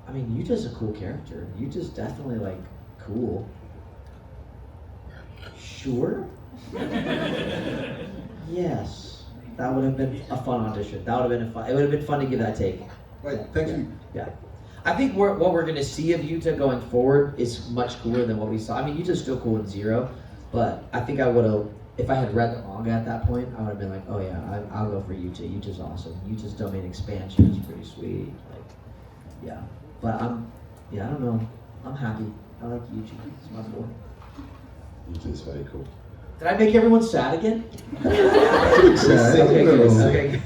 I mean, Yuta's a cool character. Yuta's definitely like cool. Sure. Yes. That would have been a fun audition. That would have been it would have been fun to give that take. Right, thank you. Yeah. I think what we're going to see of Yuta going forward is much cooler than what we saw. I mean, Yuta's still cool in Zero, but I think I would have, if I had read the manga at that point, I would have been like, oh yeah, I'll go for Yuta. Yuta's awesome. Yuta's domain expansion is pretty sweet. Like, yeah. But I don't know. I'm happy. I like Yuji. It's my boy. Yuta's very cool. Did I make everyone sad again? Okay, good. Okay.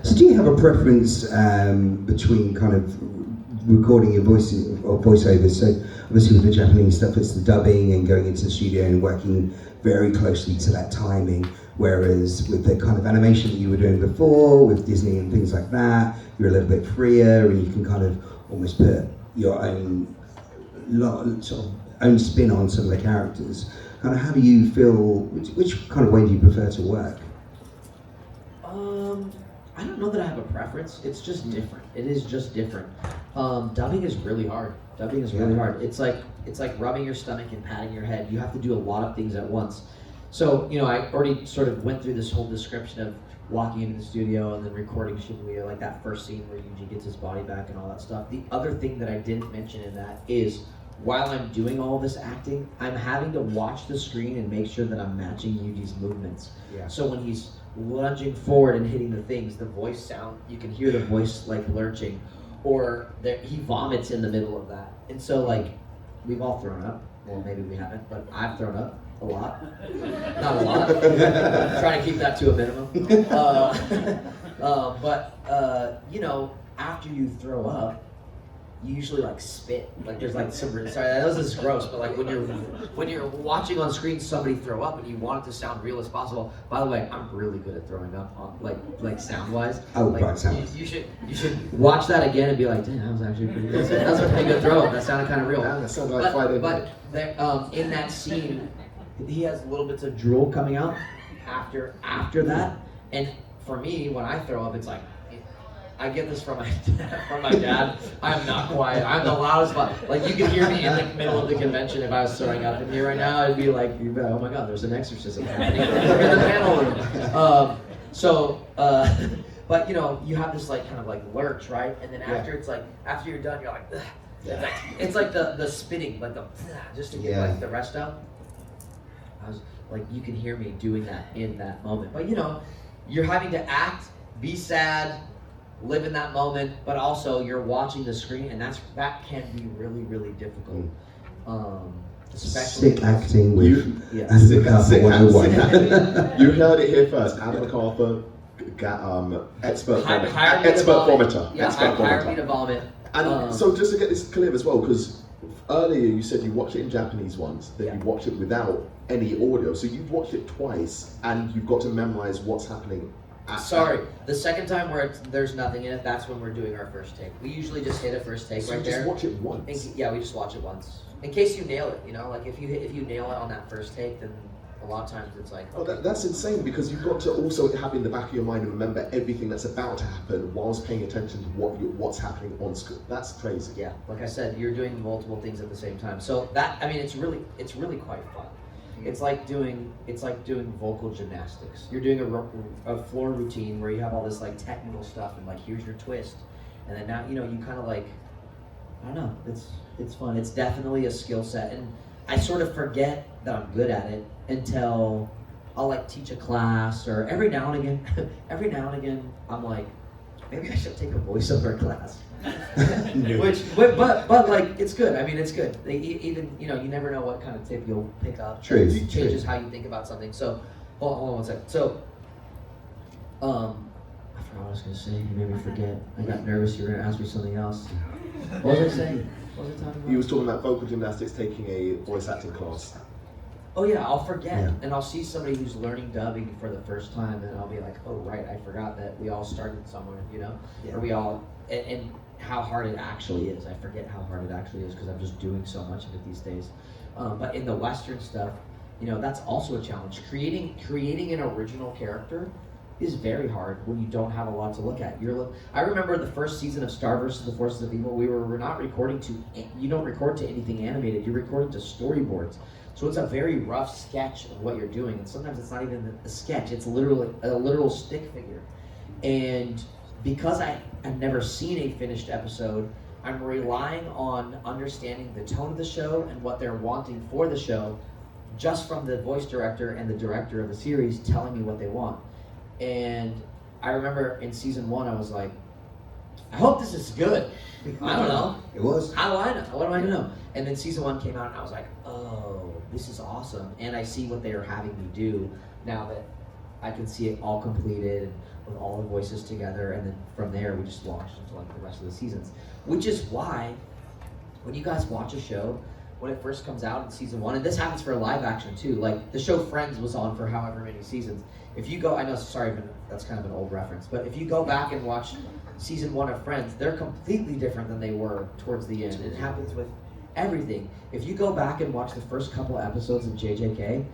So do you have a preference between kind of recording your voices or voiceovers? So obviously with the Japanese stuff, it's the dubbing and going into the studio and working very closely to that timing. Whereas with the kind of animation that you were doing before, with Disney and things like that, you're a little bit freer and you can kind of almost put your own sort of own spin on some of the characters. Kind of how do you feel, which kind of way do you prefer to work? I don't know that I have a preference. It's just different. It is just different. Dubbing is really hard. Dubbing is really hard. It's like rubbing your stomach and patting your head. You have to do a lot of things at once. So, I already sort of went through this whole description of walking into the studio and then recording Shibuya, like that first scene where Yuji gets his body back and all that stuff. The other thing that I didn't mention in that is, while I'm doing all this acting, I'm having to watch the screen and make sure that I'm matching Yuji's movements. Yeah. So when he's lunging forward and hitting the things, the voice sound, you can hear the voice like lurching, or he vomits in the middle of that. And so like, we've all thrown up. Well, maybe we haven't, but I've thrown up a lot. Not a lot. Trying to keep that to a minimum. After you throw up, you usually like spit. Like there's like some, sorry, I know this is gross, but like when you're watching on screen somebody throw up and you want it to sound real as possible. By the way, I'm really good at throwing up on like sound wise. Oh, like, right, sound. You should watch that again and be like, damn, that was actually pretty good. That's a pretty good throw up. That sounded kind of real. Yeah, that sounded like Friday night. But in that scene, he has little bits of drool coming out after that, and for me, when I throw up, it's like, I get this from my dad. I'm not quiet. I'm the loudest, but like you could hear me in the middle of the convention if I was throwing up in here right now. I'd be like, oh my god, there's an exorcism happening in the panel room. But you have this like kind of like lurch, right? And then after after you're done, you're like, ugh. It's like the spitting, like the just to get like the rest out. I was like, you can hear me doing that in that moment. But you're having to act, be sad, live in that moment, but also you're watching the screen, and that can be really, really difficult. Especially Sick acting with Sick acting. You heard it here first. AnimeConUK, expert Hire me to vomiter. Yeah, Expert hire me vomiter. to vomit. And so just to get this clear as well, because earlier you said you watched it in Japanese once, then Yeah. you watched it without any audio. So you've watched it twice, and you've got to memorize what's happening. Sorry, the second time where there's nothing in it, that's when we're doing our first take. We usually just hit a first take So right you there. just watch it once. Yeah, we just watch it once. In case you nail it, you know, like if you nail it on that first take, then a lot of times it's like, Oh, that's insane, because you've got to also have in the back of your mind and remember everything that's about to happen whilst paying attention to what's happening on screen. That's crazy. yeah, like I said, you're doing multiple things at the same time. So that, I mean, it's really quite fun. It's like doing vocal gymnastics. You're doing a floor routine where you have all this like technical stuff and like here's your twist, and then now you kind of like, I don't know. It's fun. It's definitely a skill set, and I sort of forget that I'm good at it until I'll like teach a class, or every now and again I'm like, maybe I should take a voiceover class. but like it's good. I mean, it's good. Even you never know what kind of tip you'll pick up. True. It changes how you think about something. So hold on one second. So I forgot what I was gonna say. You made me forget. I got nervous. You were gonna ask me something else. What was I saying? What was I talking about? You was talking about vocal gymnastics, taking a voice acting class. Oh yeah, I'll forget, Yeah. and I'll see somebody who's learning dubbing for the first time, and I'll be like, oh right, I forgot that we all started somewhere, Yeah. or we all, and how hard it actually is. I forget how hard it actually is because I'm just doing so much of it these days. But in the Western stuff, that's also a challenge. Creating an original character is very hard when you don't have a lot to look at. I remember the first season of Star vs. the Forces of Evil. We're not recording you don't record to anything animated. You're recording to storyboards. So it's a very rough sketch of what you're doing, and sometimes it's not even a sketch. It's literally a literal stick figure. And because I've never seen a finished episode, I'm relying on understanding the tone of the show and what they're wanting for the show, just from the voice director and the director of the series telling me what they want. And I remember in season 1, I was like, I hope this is good. I don't know. It was. How do I know? What do I know? And then season 1 came out, and I was like, oh, this is awesome. And I see what they are having me do now that I can see it all completed and with all the voices together. And then from there, we just launched into like the rest of the seasons. Which is why, when you guys watch a show, when it first comes out in season 1, and this happens for live action too, like the show Friends was on for however many seasons. If you go, I know, sorry, but that's kind of an old reference, but if you go back and watch season 1 of Friends, they're completely different than they were towards the end. It happens with everything. If you go back and watch the first couple of episodes of JJK,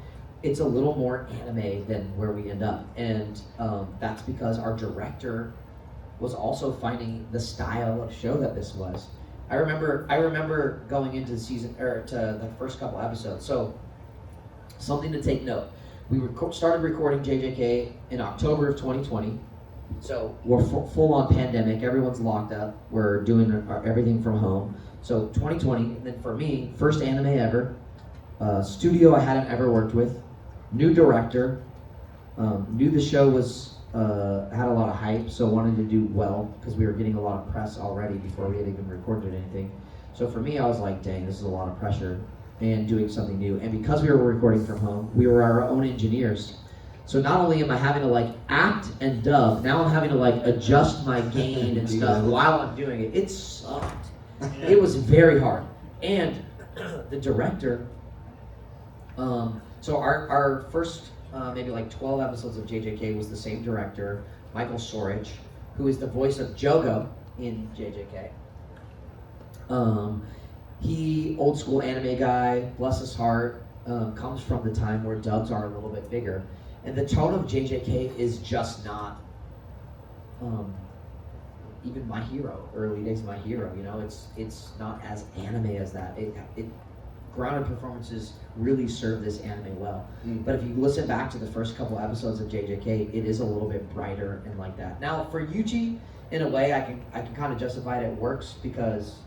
it's a little more anime than where we end up, and that's because our director was also finding the style of show that this was. I remember going into the season, or to the first couple episodes. So something to take note. We started recording JJK in October of 2020. So we're full on pandemic. Everyone's locked up. We're doing everything from home. So 2020, and then for me, first anime ever. Studio I hadn't ever worked with. New director. Knew the show was had a lot of hype, so wanted to do well because we were getting a lot of press already before we had even recorded anything. So for me, I was like, dang, this is a lot of pressure and doing something new. And because we were recording from home, we were our own engineers. So not only am I having to like act and dub, now I'm having to like adjust my gain and stuff while I'm doing it. It sucked. It was very hard. And the director, so our first maybe like 12 episodes of JJK was the same director, Michael Sorich, who is the voice of Jogo in JJK. He, old school anime guy, bless his heart, comes from the time where dubs are a little bit bigger. And the tone of JJK is just not even My Hero, early days of My Hero, it's not as anime as that. Grounded performances really serve this anime well. But if you listen back to the first couple episodes of JJK, it is a little bit brighter and like that. Now for Yuji, in a way, I can kind of justify it works because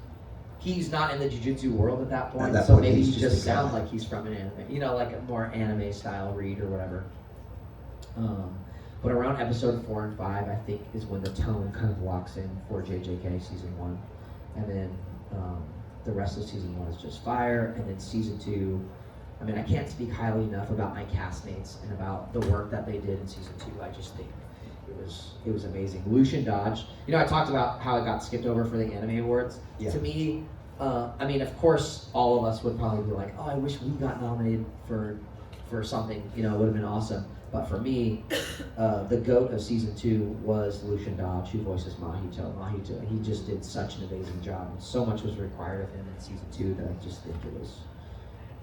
he's not in the jiu-jitsu world at that point, so maybe he just sounds like he's from an anime, like a more anime style read or whatever. But around episode 4 and 5, I think, is when the tone kind of locks in for JJK season 1. And then the rest of season 1 is just fire. And then season 2, I mean, I can't speak highly enough about my castmates and about the work that they did in season 2. I just think it was amazing. Lucian Dodge. You know, I talked about how it got skipped over for the Anime Awards. Yeah. To me, I mean, of course, all of us would probably be like, oh, I wish we got nominated for something. You know, it would have been awesome. But for me, the GOAT of season 2 was Lucian Dodge, who voices Mahito. Mahito, he just did such an amazing job. And so much was required of him in season 2 that I just think it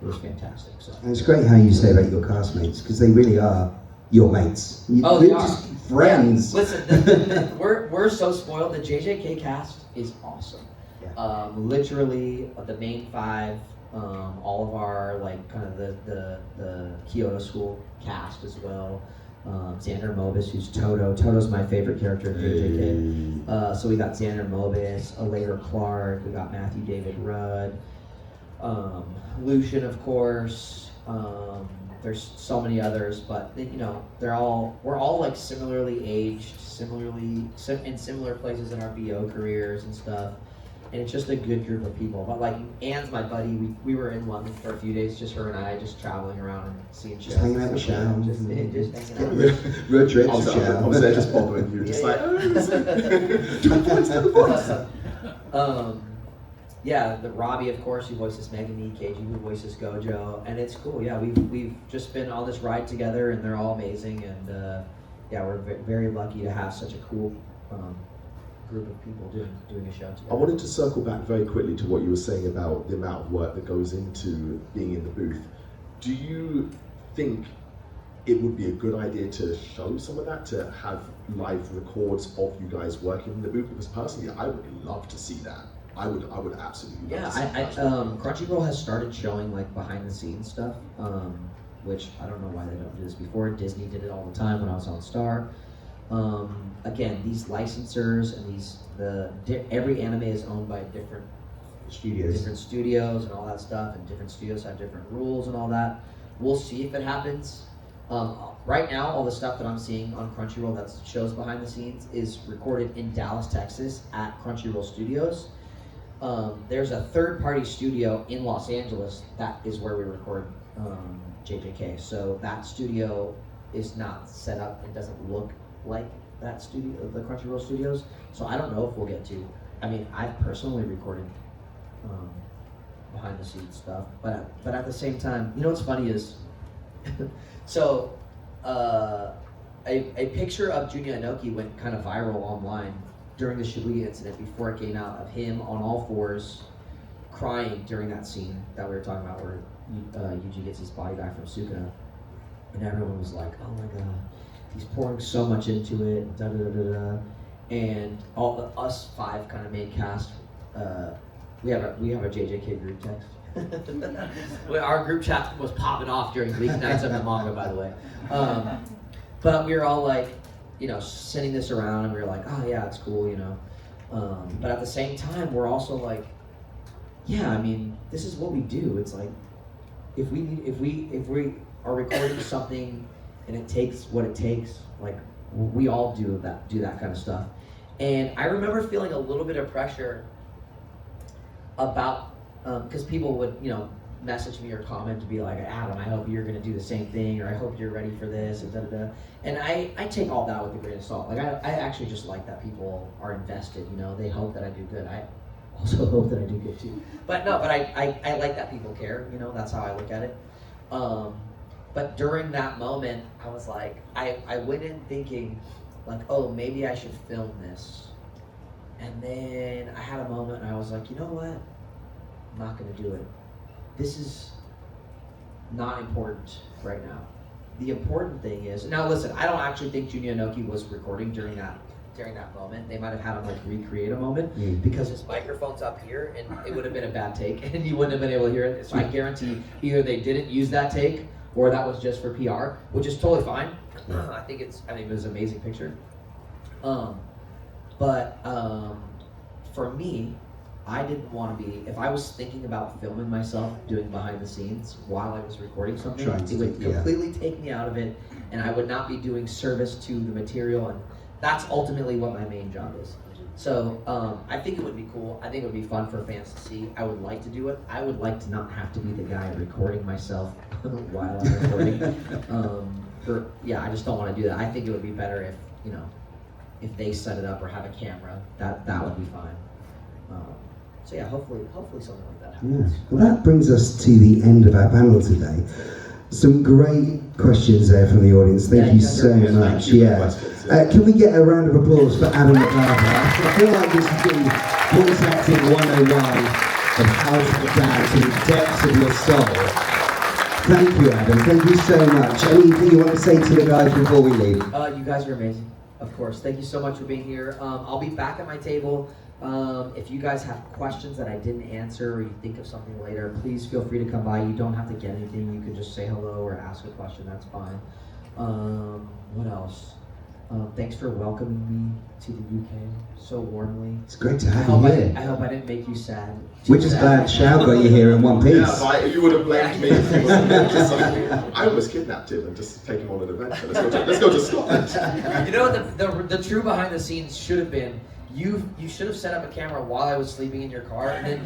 was fantastic. So. And it's great how you say about your castmates, because they really are your mates. Oh, You're they are. just friends. Yeah. Listen, we're so spoiled. The JJK cast is awesome. Yeah. Literally, the main 5, all of our like kind of the Kyoto School cast as well. Xander Mobus, who's Toto. Toto's my favorite character in JJK. So we got Xander Mobus, Alair Clark. We got Matthew David Rudd. Lucian, of course. There's so many others, but you know, we're all like similarly aged, in similar places in our VO careers and stuff, and it's just a good group of people. But like Anne's my buddy. We were in London for a few days, just her and I, just traveling around and seeing shows. Just hanging out with Shao. Just hanging out. Road trips, I was Shao. there just bothering you, just like, do the voice, do the voice. Yeah, the Robbie, of course, who voices Megami, KG, who voices Gojo, and it's cool. Yeah, we've just been on this ride together, and they're all amazing, and yeah, we're very lucky to have such a cool group of people doing a show together. I wanted to circle back very quickly to what you were saying about the amount of work that goes into being in the booth. Do you think it would be a good idea to show some of that, to have live records of you guys working in the booth? Because personally, I would love to see that. I would absolutely love to see that. Crunchyroll has started showing like behind the scenes stuff, which I don't know why they don't do this before. Disney did it all the time when I was on Star. Again, these licensors and every anime is owned by different studios and all that stuff, and different studios have different rules and all that. We'll see if it happens. Right now, all the stuff that I'm seeing on Crunchyroll that shows behind the scenes is recorded in Dallas, Texas at Crunchyroll Studios. There's a third-party studio in Los Angeles that is where we record JJK. So that studio is not set up and doesn't look like that studio, the Crunchyroll studios. So I don't know if we'll get to. I mean, I've personally recorded behind-the-scenes stuff, but at the same time, you know what's funny is, so a picture of Junya Inoki went kind of viral online during the Shibuya incident before it came out, of him on all fours crying during that scene that we were talking about where Yuji gets his body back from Sukuna, and everyone was like, oh my god, he's pouring so much into it, da da da da da. And us 5 kind of main cast, we have a JJK group text. Our group chat was popping off during League Nights of the manga, by the way. But we were all like, you know, sending this around, and we were like, oh yeah, it's cool, you know. But at the same time, we're also like, yeah, I mean, this is what we do. It's like, if we are recording something and it takes what it takes, like we all do that kind of stuff. And I remember feeling a little bit of pressure about, because people would, you know, message me or comment to be like, Adam, I hope you're going to do the same thing, or I hope you're ready for this, and da-da-da. And I take all that with a grain of salt. Like, I actually just like that people are invested, you know, they hope that I do good. I also hope that I do good too. But I like that people care, you know, that's how I look at it. But during that moment, I was like, I went in thinking, like, oh, maybe I should film this. And then I had a moment and I was like, you know what? I'm not going to do it. This is not important right now. The important thing is, now listen, I don't actually think Junya Inoki was recording during that moment. They might have had him like recreate a moment because his microphone's up here and it would have been a bad take and you wouldn't have been able to hear it. So I guarantee either they didn't use that take or that was just for PR, which is totally fine. I think it was an amazing picture. But for me, I didn't want to be, if I was thinking about filming myself doing behind the scenes while I was recording something, it would completely take me out of it and I would not be doing service to the material, and that's ultimately what my main job is. So I think it would be cool. I think it would be fun for fans to see. I would like to do it. I would like to not have to be the guy recording myself while I'm recording. I just don't want to do that. I think it would be better if, you know, if they set it up or have a camera, that would be fine. So yeah, hopefully something like that happens. Yeah. Well, that brings us to the end of our panel today. Some great questions there from the audience. Thank you so much. Yeah. Can we get a round of applause for Adam Mcarthur? I feel like this has been voice acting 101 of how to adapt to the depths of your soul. Thank you, Adam. Thank you so much. Anything you want to say to the guys before we leave? You guys are amazing, of course. Thank you so much for being here. I'll be back at my table. If you guys have questions that I didn't answer or you think of something later, please feel free to come by. You don't have to get anything. You can just say hello or ask a question. That's fine. What else? Thanks for welcoming me to the UK so warmly. It's great to have you here. I hope I didn't make you sad. We're just glad Shao got you here in one piece. Yeah, you would have blamed me if he wasn't. I almost kidnapped him and just take him on an adventure. Let's go to Scotland. You know what the true behind the scenes should have been? You should have set up a camera while I was sleeping in your car, and then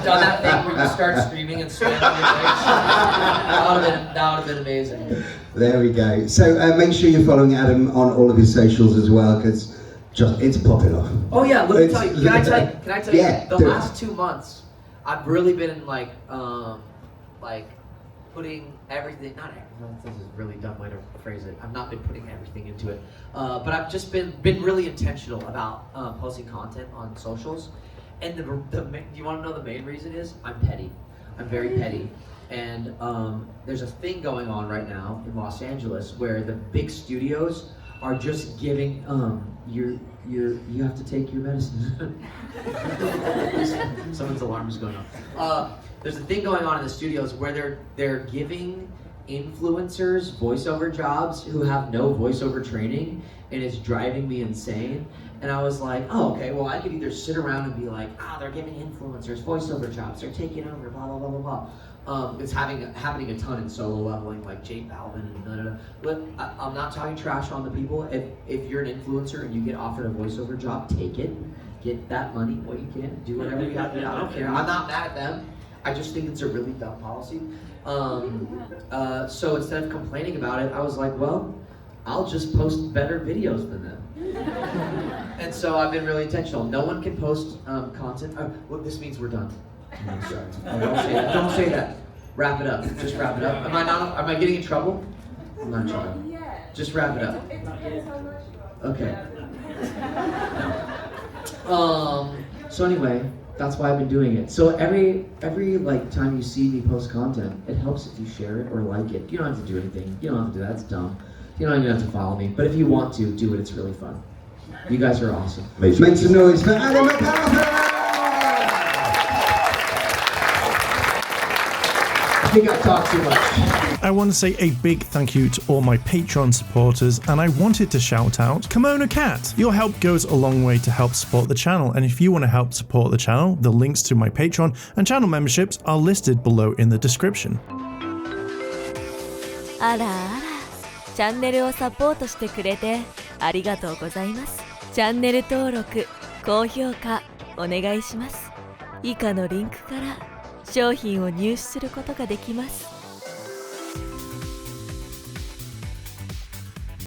done that thing where you start screaming and slamming your legs. That would have been amazing. There we go. So make sure you're following Adam on all of his socials as well, because it's popping off. Oh yeah, let me tell you. Can I tell you? Yeah, The last 2 months, I've really been like putting everything. Not everything. This is a really dumb way to phrase it. I've not been putting everything into it, but I've just been really intentional about posting content on socials. And do you want to know the main reason is? I'm petty. I'm very petty. And there's a thing going on right now in Los Angeles where the big studios are just giving you have to take your medicine. Someone's alarm is going off. There's a thing going on in the studios where they're giving influencers voiceover jobs who have no voiceover training, and it's driving me insane. And I was like, oh, okay, well I could either sit around and be like, they're giving influencers voiceover jobs, they're taking over, blah blah blah blah blah. It's happening a ton in solo leveling, like Jake Balvin and da da da. But I'm not talking trash on the people. If you're an influencer and you get offered a voiceover job, take it. Get that money. What you can do whatever you have to do. I don't care. I'm not mad at them. I just think it's a really dumb policy. So instead of complaining about it, I was like, well, I'll just post better videos than them. And so I've been really intentional. No one can post content. This means we're done. No, sorry. Don't say that. Wrap it up. Just wrap it up. Am I getting in trouble? I'm not in trouble. Just wrap it up. Okay. So anyway, that's why I've been doing it. So every like time you see me post content, it helps if you share it or like it. You don't have to do anything. You don't have to do that. It's dumb. You don't even have to follow me. But if you want to, do it. It's really fun. You guys are awesome. Make some noise for Adam Mcarthur! I think I've talked too much. I want to say a big thank you to all my Patreon supporters, and I wanted to shout out ConUK. Your help goes a long way to help support the channel, and if you want to help support the channel, the links to my Patreon and channel memberships are listed below in the description. あらあら、チャンネルをサポートしてくれてありがとうございます。チャンネル登録、高評価お願いします。以下のリンクから商品を入手することができます。